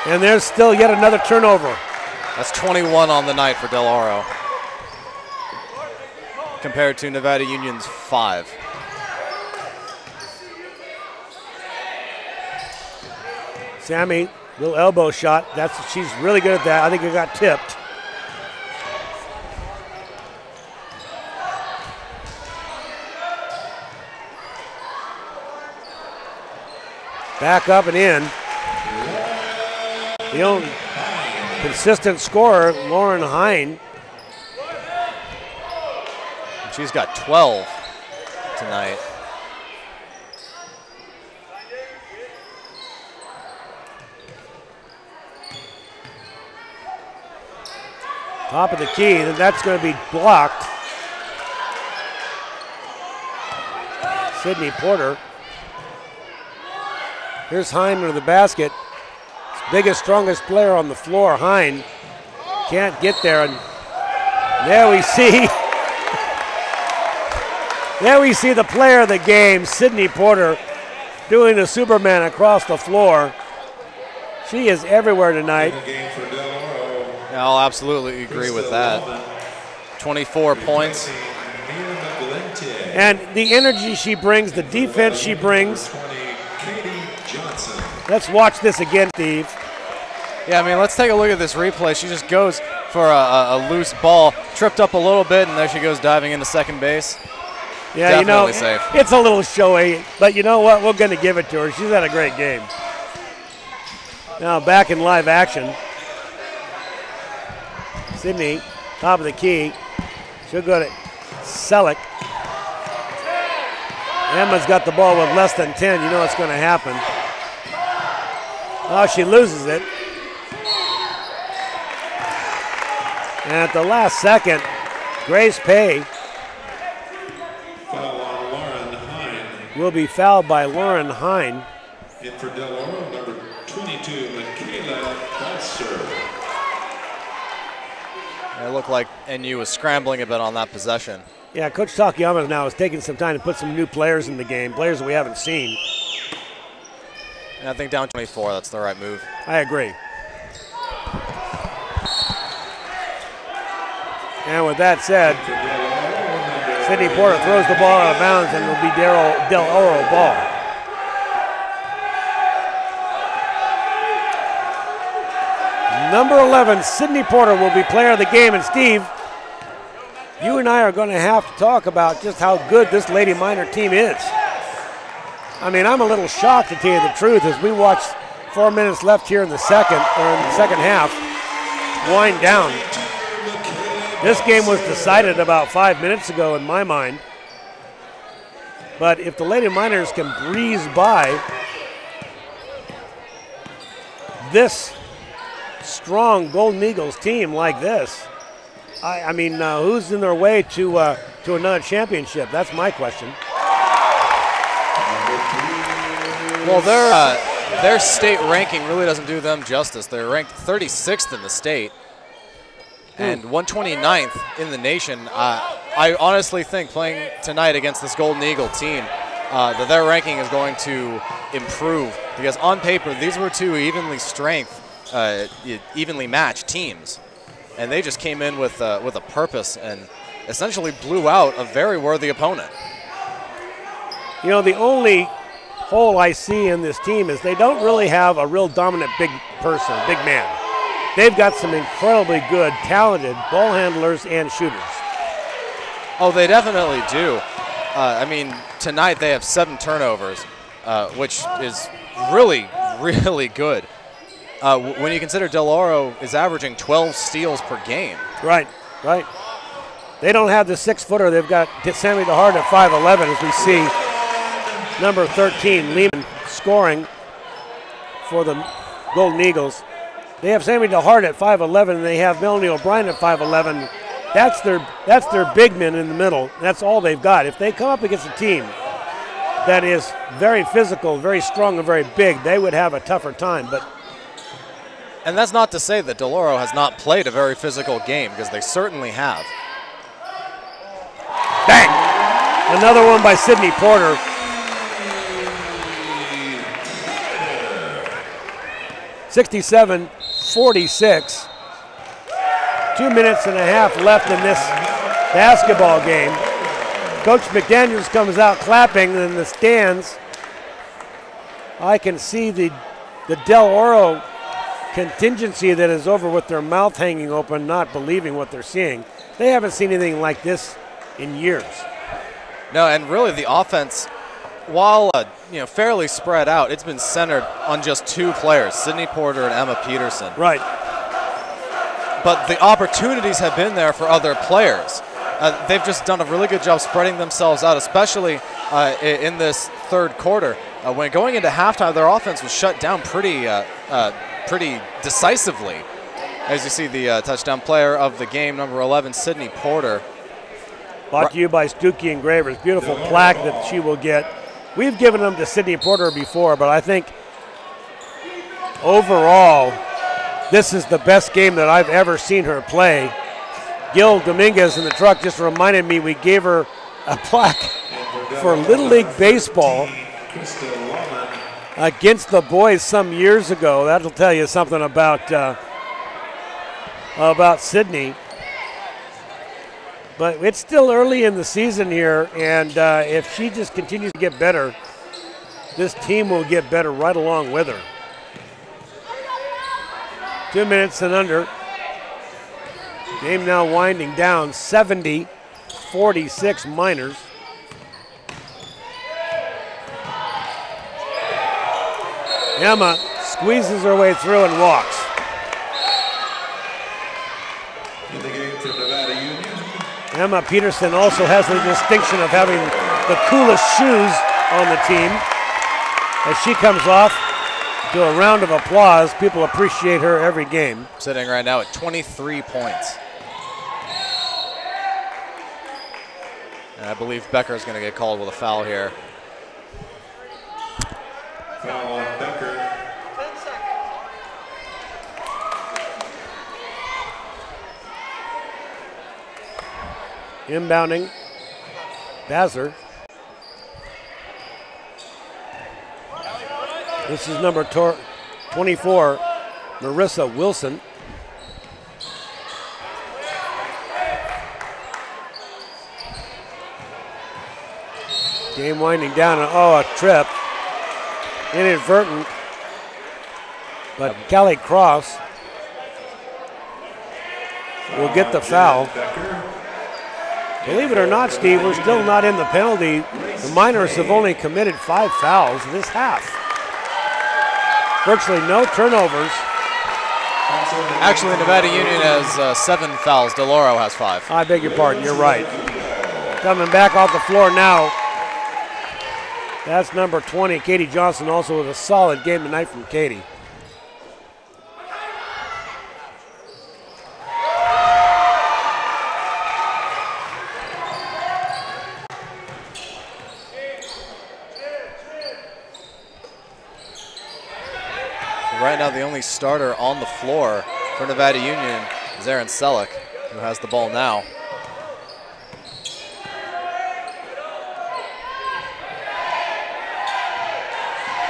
And there's still yet another turnover. That's 21 on the night for Del Oro, compared to Nevada Union's 5. Sammy, little elbow shot. She's really good at that. I think it got tipped. Back up and in. The only consistent scorer, Lauren Hine. She's got 12 tonight. Top of the key, and that's going to be blocked. Sydney Porter. Here's Hine to the basket. Biggest, strongest player on the floor, Hine. Can't get there, and there we see. There we see the player of the game, Sydney Porter, doing the Superman across the floor. She is everywhere tonight. I'll absolutely agree with that. 24 points. And the energy she brings, the defense she brings. Let's watch this again, Steve. Yeah, I mean, let's take a look at this replay. She just goes for a loose ball, tripped up a little bit, and there she goes diving into second base. Yeah, definitely safe. It's a little showy, but you know what? We're going to give it to her. She's had a great game. Now back in live action. Sydney, top of the key. She'll go to Selleck. Emma's got the ball with less than 10. You know what's going to happen. Oh, she loses it. And at the last second, Grace Pay will be fouled by Lauren Hine. And for Del Oro, number 22, Michaela Foster. It looked like NU was scrambling a bit on that possession. Yeah, Coach Takayama now is taking some time to put some new players in the game, players that we haven't seen. And I think down 24, that's the right move. I agree. And with that said, Sydney Porter throws the ball out of bounds, and it'll be Del Oro ball. Number 11, Sydney Porter, will be player of the game. And Steve, you and I are going to have to talk about just how good this Lady Minor team is. I mean, I'm a little shocked, to tell you the truth, as we watched 4 minutes left here in the second half wind down. This game was decided about 5 minutes ago in my mind. But if the Lady Miners can breeze by this strong Golden Eagles team like this, I mean, who's in their way to another championship? That's my question. Well, their state ranking really doesn't do them justice. They're ranked 36th in the state and 129th in the nation. I honestly think playing tonight against this Golden Eagle team, that their ranking is going to improve, because on paper these were two evenly matched teams, and they just came in with a purpose and essentially blew out a very worthy opponent. You know, the only hole I see in this team is they don't really have a real dominant big person, big man. They've got some incredibly good, talented ball handlers and shooters. Oh, they definitely do. I mean, tonight they have 7 turnovers, which is really, really good. When you consider Del Oro is averaging 12 steals per game. Right, right. They don't have the 6-footer. They've got Sammy DeHart at 5'11", as we see number 13, Lehman, scoring for the Golden Eagles. They have Sammy DeHart at 5'11", and they have Melanie O'Brien at 5'11". That's their big men in the middle. That's all they've got. If they come up against a team that is very physical, very strong, and very big, they would have a tougher time. And that's not to say that Del Oro has not played a very physical game, because they certainly have. Bang! Another one by Sydney Porter. 67-46. 2 minutes and a half left in this basketball game. Coach McDaniels comes out clapping in the stands. I can see the Del Oro contingency that is over with their mouth hanging open, not believing what they're seeing. They haven't seen anything like this in years. No, and really the offense, while fairly spread out, it's been centered on just 2 players, Sydney Porter and Emma Peterson. Right. But the opportunities have been there for other players. They've just done a really good job spreading themselves out, especially in this third quarter. When going into halftime, their offense was shut down pretty decisively. As you see, the touchdown player of the game, number 11, Sydney Porter. Brought to you by Stuckey Engravers. Beautiful plaque that she will get. We've given them to Sydney Porter before, but I think overall, this is the best game that I've ever seen her play. Gil Dominguez in the truck just reminded me we gave her a plaque for Little League Baseball against the boys some years ago. That'll tell you something about Sydney. But it's still early in the season here, and if she just continues to get better, this team will get better right along with her. 2 minutes and under. Game now winding down, 70-46 Miners. Emma squeezes her way through and walks. In the game from Nevada Union. Emma Peterson also has the distinction of having the coolest shoes on the team. As she comes off to a round of applause, people appreciate her every game. Sitting right now at 23 points. And I believe Becker is going to get called with a foul here. Foul on Becker. Inbounding, Bazzer. This is number 24, Marissa Wilson. Game winding down, a trip. Inadvertent, but Kelly Cross will get the foul. Believe it or not, Steve, we're still not in the penalty. The Miners have only committed 5 fouls this half. Virtually no turnovers. Actually, Nevada Union has 7 fouls. Del Oro has 5. I beg your pardon, you're right. Coming back off the floor now. That's number 20, Katie Johnson, also with a solid game tonight from Katie. Right now, the only starter on the floor for Nevada Union is Aaron Selleck, who has the ball now.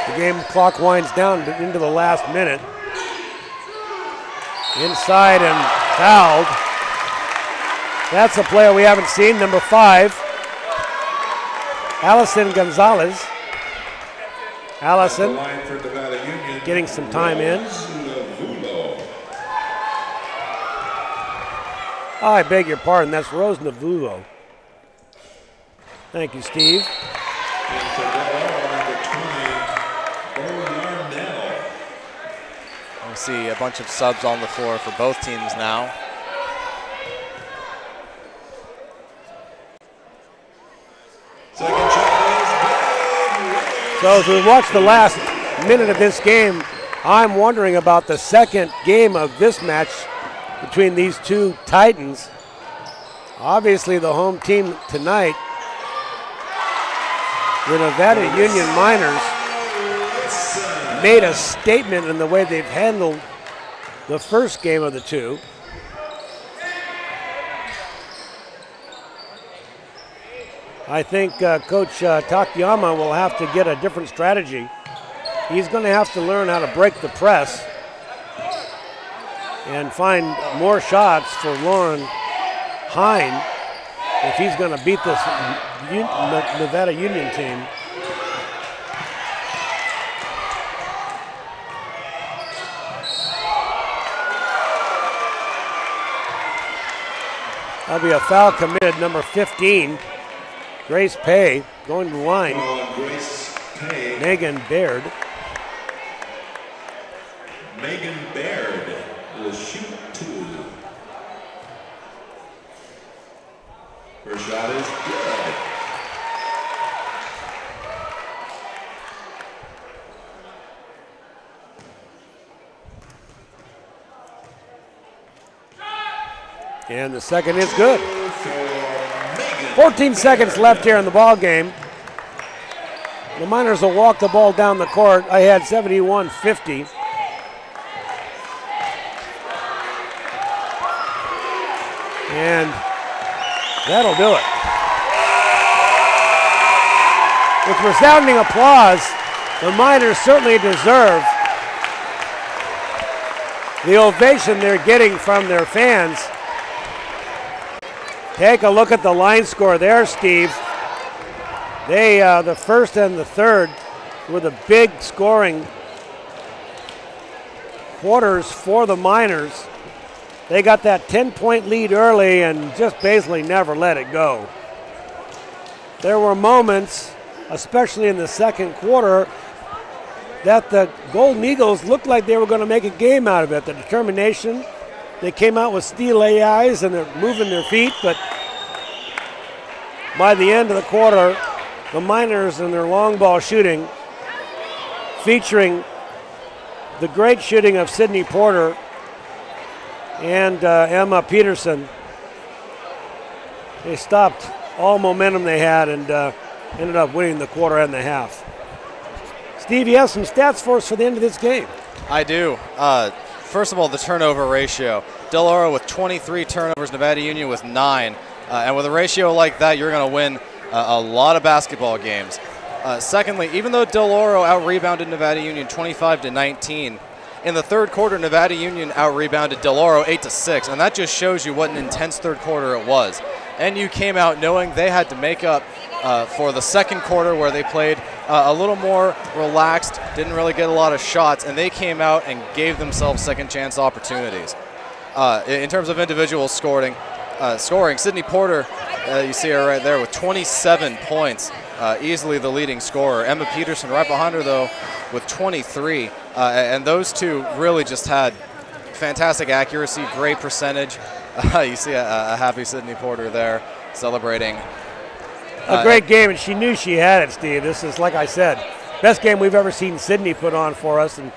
The game clock winds down into the last minute. Inside and fouled. That's a player we haven't seen, number 5, Allison Gonzalez. Allison getting some time in. I beg your pardon, that's Rose Navulo. Thank you, Steve. We see a bunch of subs on the floor for both teams now. So as we watch the last minute of this game, I'm wondering about the second game of this match between these two Titans. Obviously the home team tonight, the Nevada Union Miners, made a statement in the way they've handled the first game of the two. I think Coach Takayama will have to get a different strategy. He's going to have to learn how to break the press and find more shots for Lauren Hine if he's going to beat this Nevada Union team. That'll be a foul committed, number 15, Grace Pay, going to the line. Megan Baird. Megan Baird will shoot 2. Her shot is good. And the second is good. 14 seconds left here in the ball game. The Miners will walk the ball down the court. I had 71-50. And that'll do it. With resounding applause, the Miners certainly deserve the ovation they're getting from their fans. Take a look at the line score there, Steve. They, the first and the third were the big scoring quarters for the Miners. They got that 10-point lead early and just basically never let it go. There were moments, especially in the second quarter, that the Golden Eagles looked like they were going to make a game out of it. The determination, they came out with steel eyes and they're moving their feet, but by the end of the quarter, the Miners and their long ball shooting, featuring the great shooting of Sydney Porter and Emma Peterson, they stopped all momentum they had and ended up winning the quarter and the half. Steve, you have some stats for us for the end of this game. I do. First of all, the turnover ratio. Del Oro with 23 turnovers, Nevada Union with 9. And with a ratio like that, you're going to win a lot of basketball games. Secondly, even though Del Oro out-rebounded Nevada Union 25-19, in the third quarter, Nevada Union out-rebounded Del Oro 8-6, and that just shows you what an intense third quarter it was. NU came out knowing they had to make up for the second quarter where they played a little more relaxed, didn't really get a lot of shots, and they came out and gave themselves second chance opportunities. In terms of individual scoring, Sydney Porter, you see her right there with 27 points, easily the leading scorer. Emma Peterson right behind her, though, with 23. And those two really just had fantastic accuracy, great percentage. You see a happy Sydney Porter there celebrating. A great game, and she knew she had it, Steve. This is, like I said, best game we've ever seen Sydney put on for us. And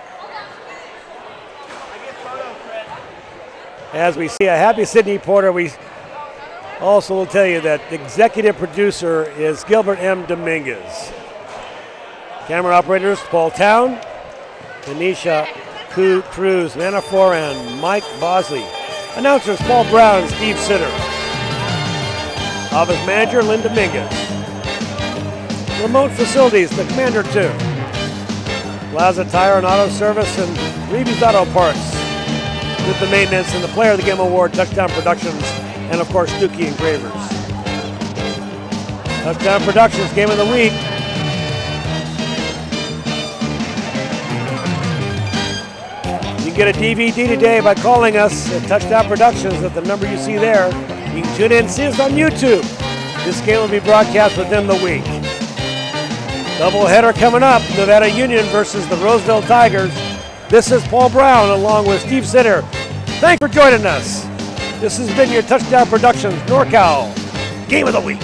as we see a happy Sydney Porter, we also will tell you that the executive producer is Gilbert M. Dominguez. Camera operators, Paul Town, Tanisha Cruz, Manafor, and Mike Bosley. Announcers, Paul Brown and Steve Sitter. Office manager, Lynn Dominguez. Remote facilities, the Commander 2. Plaza Tire and Auto Service and Reeves Auto Parts. With the maintenance and the Player of the Game Award, Touchdown Productions, and of course, Dookie Engravers. Touchdown Productions, Game of the Week. You can get a DVD today by calling us at Touchdown Productions at the number you see there. You can tune in and see us on YouTube. This game will be broadcast within the week. Doubleheader coming up, Nevada Union versus the Roseville Tigers. This is Paul Brown along with Steve Sitter. Thanks for joining us. This has been your Touchdown Productions NorCal Game of the Week.